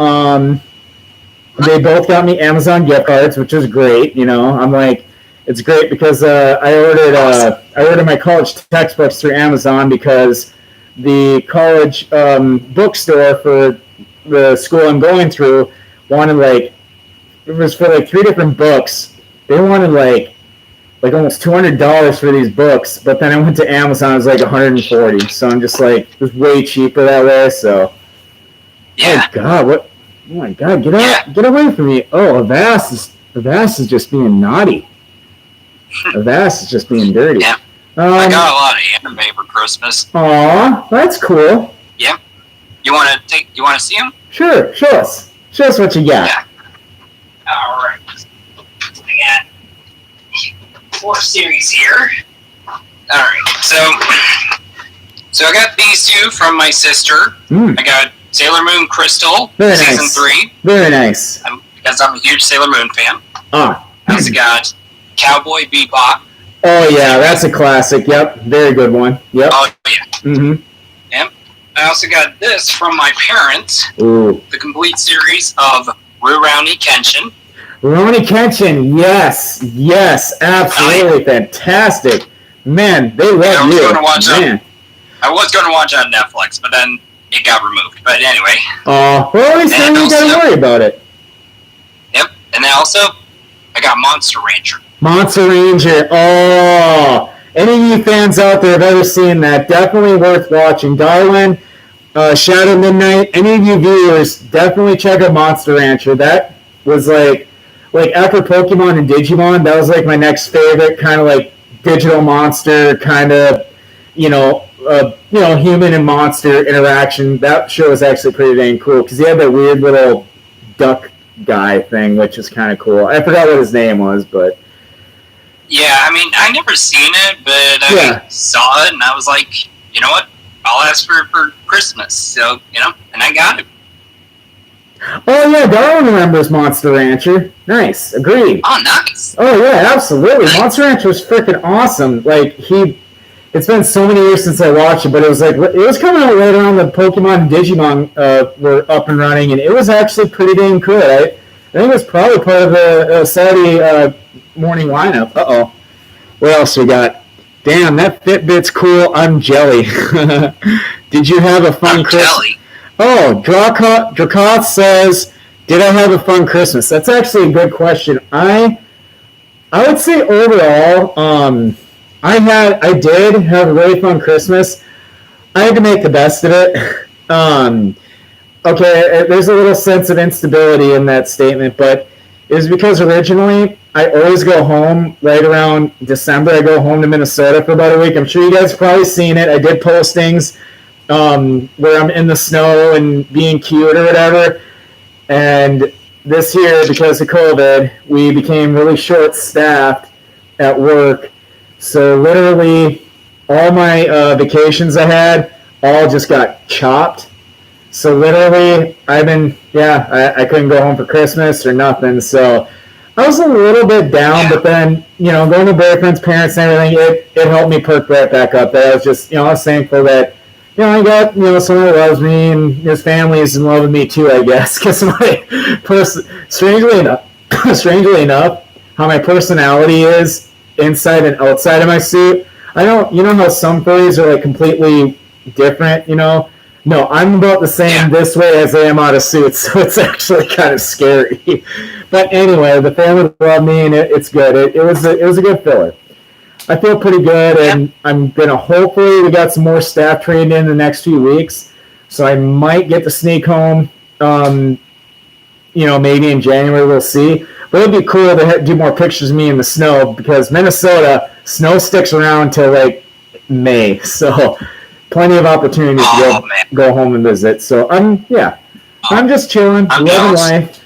They both got me Amazon gift cards, which is great. You know, I'm like, it's great because I ordered my college textbooks through Amazon because the college bookstore for the school I'm going through wanted it was for like 3 different books. They wanted like almost $200 for these books, but then I went to Amazon, it was like $140. So I'm just like, it was way cheaper that way. So, yeah. Oh god, what? Oh my god, get away from me! Oh, Avast is just being naughty. Avast is just being dirty. Yeah. I got a lot of anime for Christmas. Aw, that's cool. Yeah. You want to see them? Sure, show us what you got. Yeah. All right. I got 4 series here. All right. So I got these 2 from my sister. I got Sailor Moon Crystal, Very season nice. 3. Very nice. Because I'm a huge Sailor Moon fan. Ah. I also got Cowboy Bebop. Oh yeah, that's a classic. Yep, very good one. Yep. Oh yeah. Mm-hmm. Yep. I also got this from my parents. Ooh. The complete series of Rurouni Kenshin. Rurouni Kenshin, yes, absolutely fantastic. Man, they love I was you. going to watch Man. I was going to watch it on Netflix, but then it got removed. But anyway. Oh, well, at least then you gotta worry about it. Yep. And then also, I got Monster Rancher. Monster Ranger. Oh, any of you fans out there have ever seen that? Definitely worth watching. Darwin, Shadow Midnight. Any of you viewers, definitely check out Monster Rancher. That was like after Pokemon and Digimon, that was like my next favorite kind of like digital monster kind of, human and monster interaction. That show was actually pretty dang cool because he had that weird little duck guy thing, which is kind of cool. I forgot what his name was, but yeah, I mean, I never seen it, but I saw it, and I was like, you know what? I'll ask for Christmas. So, and I got it. Oh yeah, Darwin remembers Monster Rancher. Nice, agreed. Oh, nice. Oh yeah, absolutely. Monster Rancher was freaking awesome. Like it's been so many years since I watched it, but it was coming out right around the Pokemon and Digimon were up and running, and it was actually pretty dang good. I think it was probably part of the Saturday morning lineup. Uh-oh. What else we got? Damn, that Fitbit's cool. I'm jelly. Did you have a fun Christmas? Oh, Dracoth says, did I have a fun Christmas? That's actually a good question. I would say overall, I did have a really fun Christmas. I had to make the best of it. Okay, there's a little sense of instability in that statement, but it was because originally I always go home right around December. I go home to Minnesota for about a week. I'm sure you guys have probably seen it. I did postings where I'm in the snow and being cute or whatever. And this year, because of COVID, we became really short-staffed at work. So literally all my vacations I had, all just got chopped. So literally, I couldn't go home for Christmas or nothing. So I was a little bit down, but then, going to boyfriend's parents and everything, it helped me perk right back up. That I was just, I was thankful that, I got, someone that loves me and his family is in love with me too, I guess. Because my strangely enough, how my personality is inside and outside of my suit, I don't, how some furries are like completely different, No, I'm about the same this way as I am out of suits, so it's actually kind of scary. But anyway, the family loved me, and it's good. It was a good filler. I feel pretty good, and I'm gonna hopefully we got some more staff trained in the next few weeks, so I might get to sneak home. Maybe in January, we'll see. But it'd be cool to do more pictures of me in the snow because Minnesota snow sticks around till like May, so plenty of opportunities to go home and visit. So I'm just chilling, loving life.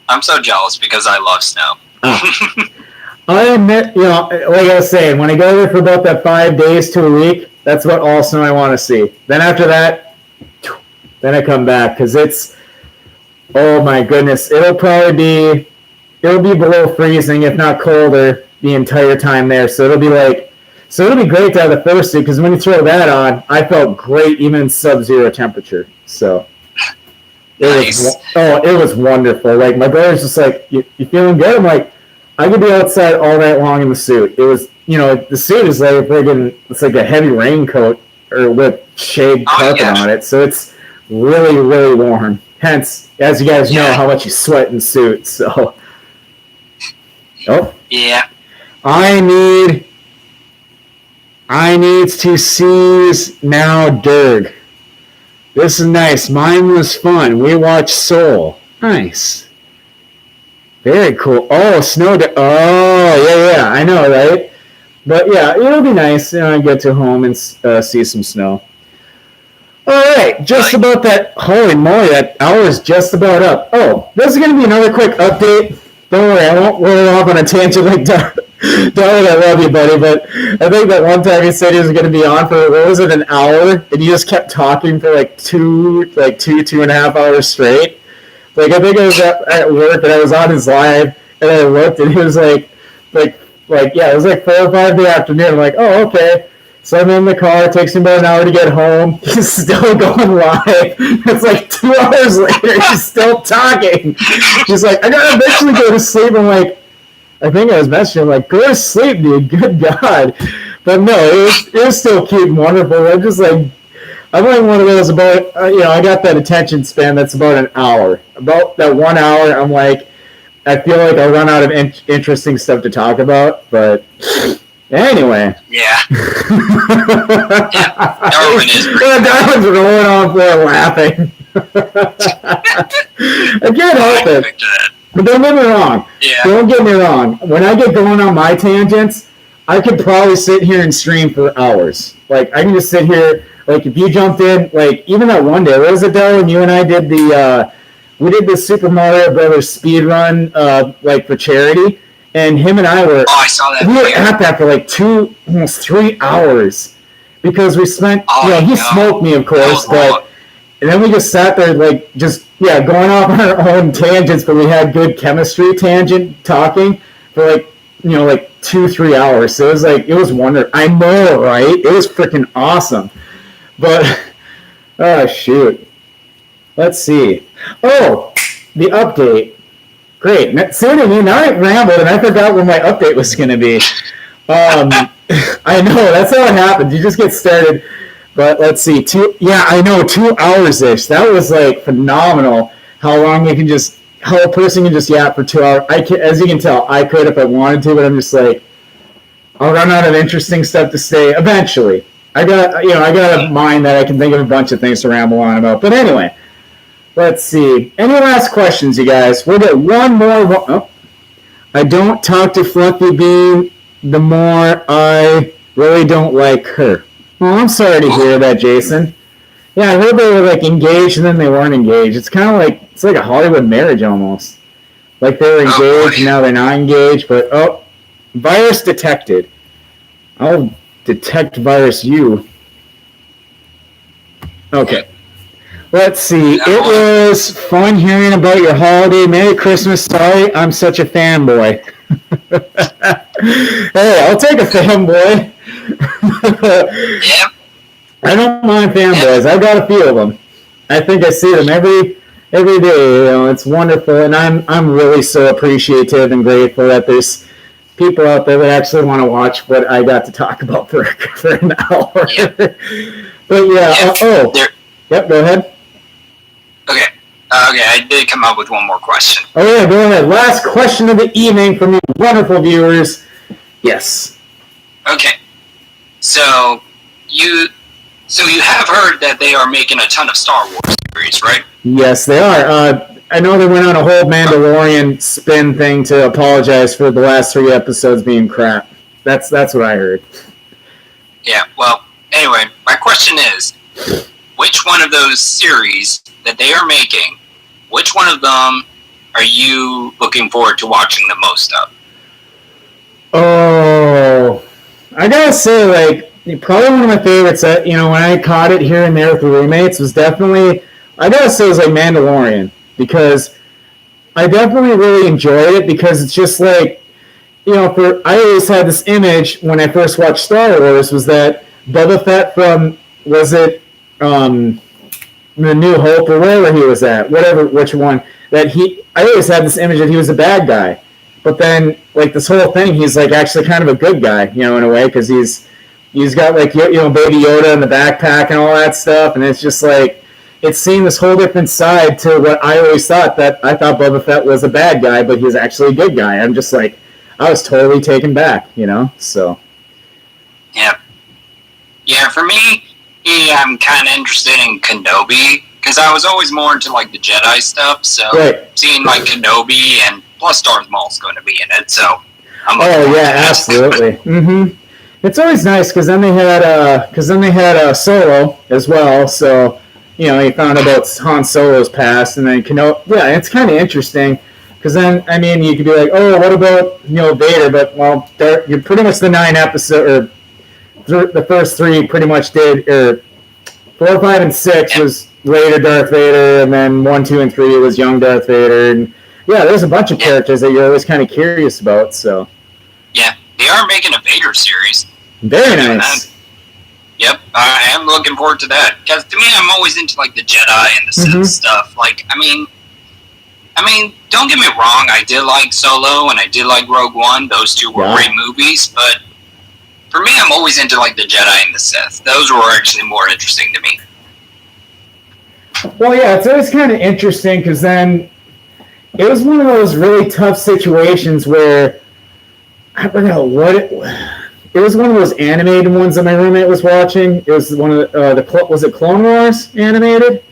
I'm so jealous because I love snow. I admit, like I was saying, when I go there for about that 5 days to a week, that's about all snow I want to see. Then after that, then I come back because it's, oh my goodness, it'll be below freezing, if not colder, the entire time there. So it'll be great to have the fursuit because when you throw that on, I felt great even in sub-zero temperature. So it was wonderful. Like my brother's just like, you feeling good? I'm like, I could be outside all night long in the suit. It was, the suit is like it's like a heavy raincoat or with shade carpet on it. So it's really, really warm. Hence, as you guys know, how much you sweat in suits. So, I need to seize now Derg. This is nice. Mine was fun. We watched Soul. Nice. Very cool. Oh, snow. Yeah. I know, right? But yeah, it'll be nice. Get to home and see some snow. All right, just about that. Holy moly, that hour is just about up. Oh, this is going to be another quick update. Don't worry, I won't roll off on a tangent like Darwin. I love you, buddy, but I think that one time he said he was going to be on for, an hour? And he just kept talking for like two and a half hours straight. Like, I think I was at work and I was on his live and I looked and he was it was like 4 or 5 in the afternoon. I'm like, oh, okay. So I'm in the car. It takes him about an hour to get home. He's still going live. It's like 2 hours later. He's still talking. He's like, I gotta eventually go to sleep. I'm like, I think I was messaging him like, go to sleep, dude. Good God. But no, it was still cute and wonderful. I'm just like, I'm like one of those about, I got that attention span that's about an hour. About that 1 hour, I'm like, I feel like I'll run out of interesting stuff to talk about. But anyway. Yeah. Darwin's rolling on floor laughing. I can't help it. But don't get me wrong. Yeah. Don't get me wrong. When I get going on my tangents, I could probably sit here and stream for hours. Like, I can just sit here. Like, if you jumped in, like, even that one day, what was it, Darwin? You and I did the Super Mario Brothers speed run, for charity. And him and I were, I saw that. We were at that for like almost 3 hours because we spent, he smoked me, of course, and then we just sat there going off on our own tangents, but we had good chemistry tangent talking for 2-3 hours. So it was wonderful. I know, right? It was freaking awesome. But, oh, shoot. Let's see. Oh, the update. Great. See what I mean? Now I rambled and I forgot what my update was going to be. I know. That's how it happens. You just get started. But let's see. 2 hours-ish. That was phenomenal how long how a person can just yap for 2 hours. As you can tell, I could if I wanted to, but I'm just I'll run out of interesting stuff to say eventually. I got a mind that I can think of a bunch of things to ramble on about. But anyway. Let's see. Any last questions, you guys? We'll get one more. I don't talk to Fluffy Bean, the more I really don't like her. Well, I'm sorry to hear that, Jason. Yeah, I heard they were engaged and then they weren't engaged. It's kind of it's like a Hollywood marriage almost. Like they were engaged and now they're not engaged, but virus detected. I'll detect virus you. Okay. Let's see. It was fun hearing about your holiday. Merry Christmas. Sorry, I'm such a fanboy. Hey, I'll take a fanboy. Yep. I don't mind fanboys. I've got a few of them. I think I see them every day. It's wonderful, and I'm really so appreciative and grateful that there's people out there that actually want to watch what I got to talk about for an hour. Yep. But yeah. Yep. Go ahead. Okay. Okay, I did come up with one more question. Oh yeah, go ahead. Last question of the evening from you wonderful viewers. Yes. Okay. So you have heard that they are making a ton of Star Wars series, right? Yes, they are. I know they went on a whole Mandalorian spin thing to apologize for the last 3 episodes being crap. That's what I heard. Yeah. Well, anyway, my question is, which one of those series that they are making, which one of them are you looking forward to watching the most of? Oh, I gotta say, like, probably one of my favorites that, when I caught it here and there with the roommates was definitely, I gotta say, it was like Mandalorian, because I definitely really enjoyed it, because it's just like, I always had this image when I first watched Star Wars was that Boba Fett from, was it, The New Hope or wherever he was at, which one, I always had this image that he was a bad guy. But then, like, this whole thing, he's, like, actually kind of a good guy, in a way, because he's got, like, Baby Yoda in the backpack and all that stuff, and it's just, like, it's seeing this whole different side to what I always thought, that I thought Boba Fett was a bad guy, but he's actually a good guy. I'm just, like, I was totally taken back, so. Yeah. Yeah, for me, I'm kind of interested in Kenobi, because I was always more into, like, the Jedi stuff, so seeing, like, Kenobi, and plus Darth Maul's going to be in it, so I'm looking forward to that. Absolutely. Mm-hmm. It's always nice, because then they had Solo as well, so, you found out about Han Solo's past, and then Kenobi, it's kind of interesting, because then, I mean, you could be like, oh, what about, Vader, but, well, you're pretty much the 9 episode, or the first 3 pretty much did, or 4, 5, and 6 was later Darth Vader, and then 1, 2, and 3 was young Darth Vader, and there's a bunch of characters that you're always kind of curious about, so. Yeah, they are making a Vader series. Very nice. Yep, I am looking forward to that, because to me, I'm always into, like, the Jedi and the Sith stuff. Like, I mean, don't get me wrong, I did like Solo, and I did like Rogue One. Those 2 were great movies, but for me, I'm always into, like, the Jedi and the Sith. Those were actually more interesting to me. Well, yeah, it's always kind of interesting, because then it was one of those really tough situations where, I forgot what it was one of those animated ones that my roommate was watching. It was one of was it Clone Wars animated?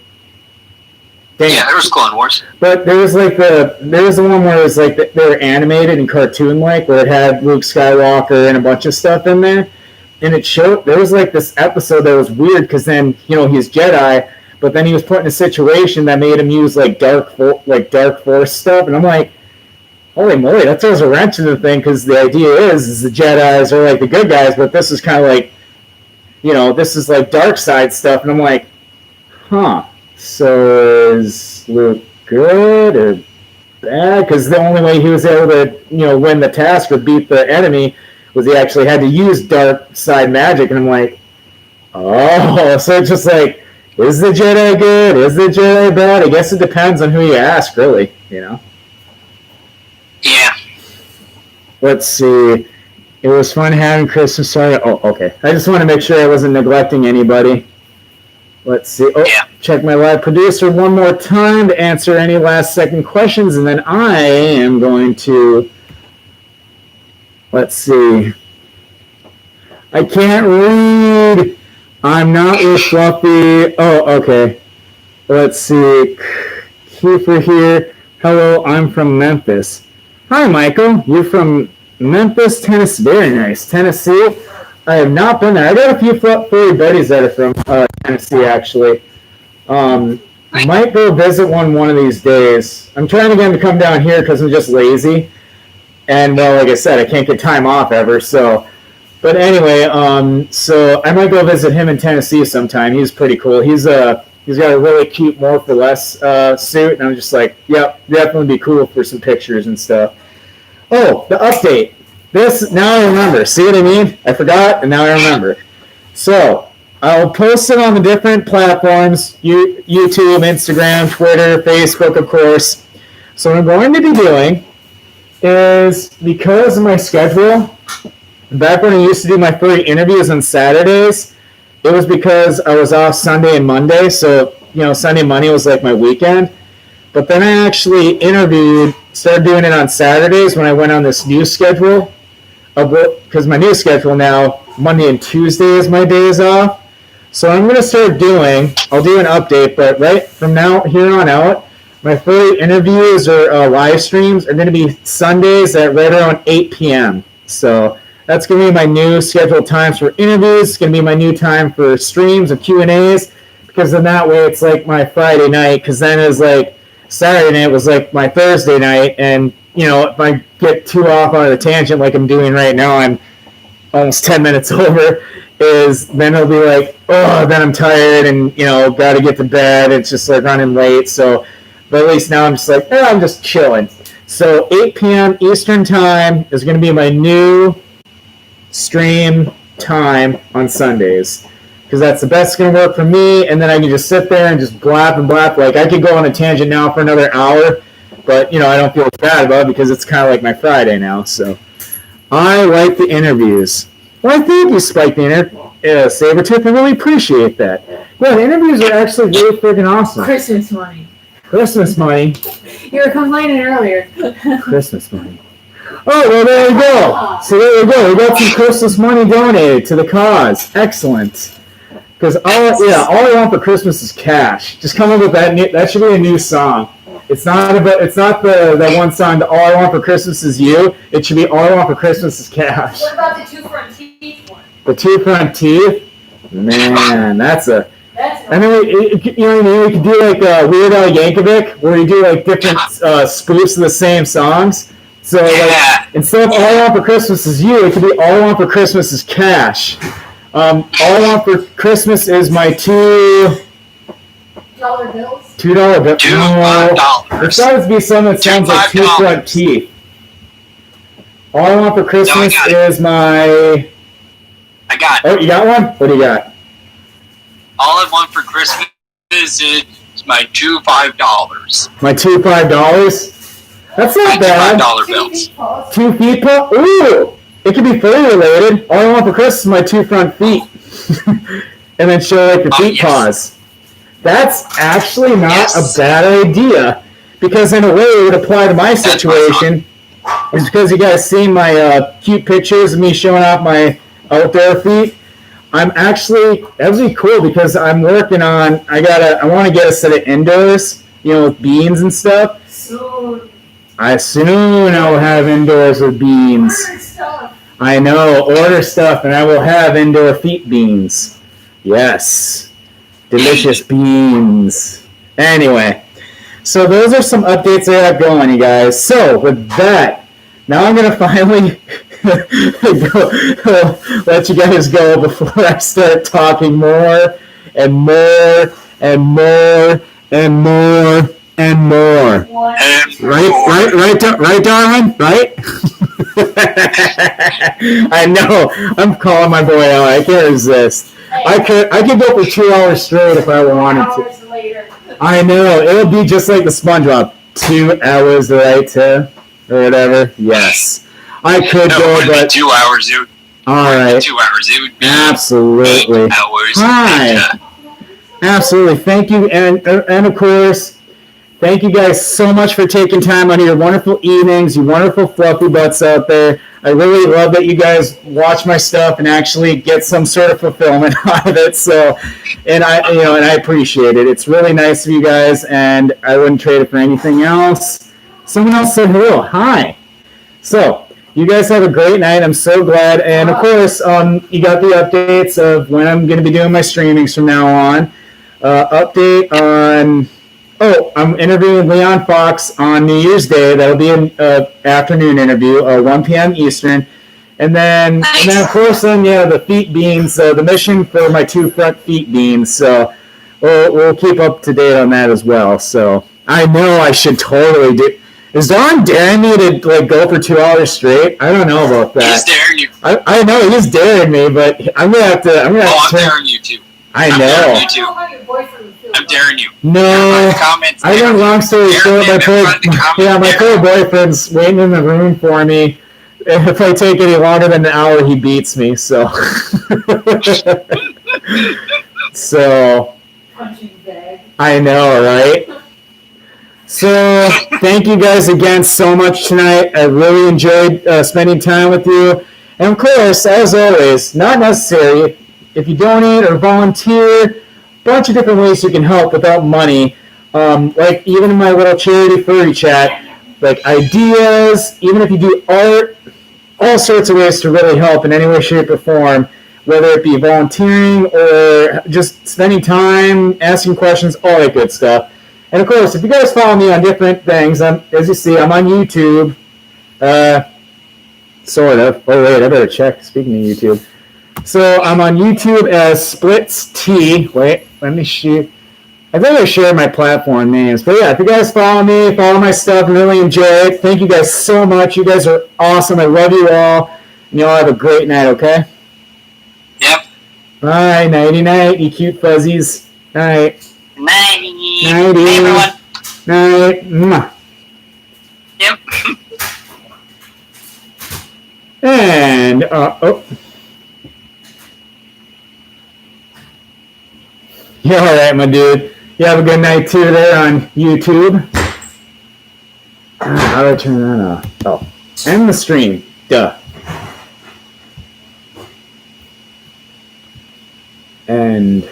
Dang. Yeah, there was Clone Wars. But there was the one where it was like they were animated and cartoon-like, where it had Luke Skywalker and a bunch of stuff in there. And it showed, there was like this episode that was weird, because then, he's Jedi, but then he was put in a situation that made him use like dark force stuff, and I'm like, holy moly, that throws a wrench in the thing, because the idea is the Jedis are like the good guys, but this is kind of like, this is like dark side stuff, and I'm like, so is Luke good or bad? Because the only way he was able to, win the task or beat the enemy was he actually had to use dark side magic, and I'm like, oh, so it's just like, is the Jedi good? Is the Jedi bad? I guess it depends on who you ask, really, Yeah. Let's see. It was fun having Christmas. Sorry. Oh, okay. I just want to make sure I wasn't neglecting anybody. Let's see. Check my live producer one more time to answer any last second questions, and then I am going to, let's see. I can't read. I'm not real fluffy. Oh, okay. Let's see. Kiefer here. Hello, I'm from Memphis. Hi, Michael. You're from Memphis, Tennessee. Very nice. Tennessee. I have not been there. I got a few furry buddies that are from Tennessee, actually. Might go visit one of these days. I'm trying to get him to come down here because I'm just lazy. And, well, like I said, I can't get time off ever. So But anyway, so I might go visit him in Tennessee sometime. He's pretty cool. He's got a really cute More for Less suit, and I'm just like, yep, definitely be cool for some pictures and stuff. Oh, the update. Now I remember. See what I mean? I forgot, and now I remember. So I'll post it on the different platforms, YouTube, Instagram, Twitter, Facebook, of course. So what I'm going to be doing is, because of my schedule, back when I used to do my free interviews on Saturdays, it was because I was off Sunday and Monday, so, Sunday and Monday was like my weekend. But then I actually started doing it on Saturdays when I went on this new schedule, because my new schedule now, Monday and Tuesday is my days off. So I'm going to start I'll do an update, but right from here on out, my free interviews or live streams are going to be Sundays at right around 8 p.m. So that's going to be my new scheduled times for interviews. It's going to be my new time for streams and Q&As, because then that way it's like my Friday night, because then it's like Saturday night was like my Thursday night, and if I get too off on a tangent like I'm doing right now, I'm almost 10 minutes over, then it'll be like, oh, then I'm tired and, got to get to bed. It's just like running late. So, but at least now I'm just like, I'm just chilling. So 8 p.m. Eastern time is going to be my new stream time on Sundays, because that's the best going to work for me, and then I can just sit there and just blab and blab. Like, I could go on a tangent now for another hour, but, I don't feel bad about it because it's kind of like my Friday now. So I like the interviews. Well, thank you, Spike the Sabertooth. I really appreciate that. Yeah, the interviews are actually really freaking awesome. Christmas money. Christmas money. You were complaining earlier. Christmas money. Oh, well, there you go. So there you go. We got some Christmas money donated to the cause. Excellent. Because all I want for Christmas is cash. Just come up with that. That should be a new song. It's not the one song, All I Want for Christmas Is You. It should be All I Want for Christmas Is Cash. What about the two front teeth one? The two front teeth? Man, that's a... And then we could do like Weird Al Yankovic, where we do like different spoofs of the same songs. So like, instead of All I Want for Christmas Is You, it could be All I Want for Christmas Is Cash. All I Want for Christmas is my $2 bills. $2 bill. $2. It's got to be something that sounds like two front teeth. All I Want for Christmas is my... I got it. Oh, you got one? What do you got? All I Want for Christmas is my $2 $5. My $2 $5? That's not bad. $5 bills. 2 feet paw? Ooh! It could be furry related. All I Want for Christmas is my 2 front feet. And then show like your feet paws. That's actually not a bad idea, because in a way it would apply to my situation. It's because you guys see my cute pictures of me showing off my outdoor feet. That would be cool, because I'm working on, I want to get a set of indoors, with beans and stuff. Soon. I will have indoors with beans. Order stuff. I know, order stuff, and I will have indoor feet beans. Yes. Delicious beans. Anyway, so those are some updates I have going, you guys. So, with that, now I'm going to finally let you guys go before I start talking more and more and more and more and more. Right, darling? Right? I know. I'm calling my boy out. I can't resist. I could go for 2 hours straight if I wanted to. Later. I know. It'll be just like the SpongeBob. 2 hours later, or whatever. Yes. I could go, but 2 hours, dude. All right. 2 hours, it would be absolutely. 8 hours. Hi. Absolutely. Thank you, and of course, thank you guys so much for taking time out of your wonderful evenings, you wonderful fluffy butts out there. I really love that you guys watch my stuff and actually get some sort of fulfillment out of it. So, and I appreciate it. It's really nice of you guys, and I wouldn't trade it for anything else. Someone else said hello. Hi. So, you guys have a great night. I'm so glad. And, of course, you got the updates of when I'm going to be doing my streamings from now on. Update on... Oh, I'm interviewing Leon Fox on New Year's Day. That'll be an afternoon interview, 1 p.m. Eastern. And then of course, the feet beans, the mission for my 2 front feet beans. So we'll keep up to date on that as well. So I know I should totally do. Is Don daring me to go for 2 hours straight? I don't know about that. He's daring you. I know he's daring me, but I'm gonna have to. I'm daring you too. I I'm know. daring you too. I'm daring you. No. Comments, I think long story short, my poor boyfriend's waiting in the room for me. If I take any longer than an hour, he beats me. So. So. Punching bag. I know, right? So, thank you guys again so much tonight. I really enjoyed spending time with you. And of course, as always, not necessary, if you donate or volunteer, a bunch of different ways you can help without money. Like even in my little charity furry chat, like ideas, even if you do art, all sorts of ways to really help in any way, shape, or form, whether it be volunteering or just spending time, asking questions, all that good stuff. And of course, if you guys follow me on different things, as you see, I'm on YouTube, sort of. Oh wait, I better check. Speaking of YouTube, so I'm on YouTube as Splitz T. Wait, let me shoot. I think I shared my platform names, but yeah, if you guys follow me, follow my stuff, really enjoy it. Thank you guys so much. You guys are awesome. I love you all, and you all have a great night. Okay. Yep. Bye, nighty night, you cute fuzzies. Night. Nighty. Nighty. Hey, everyone. Night. Mwah. Yep. And, oh. You're alright, my dude. You have a good night too there on YouTube. How do I turn that off? Oh. End the stream. Duh. And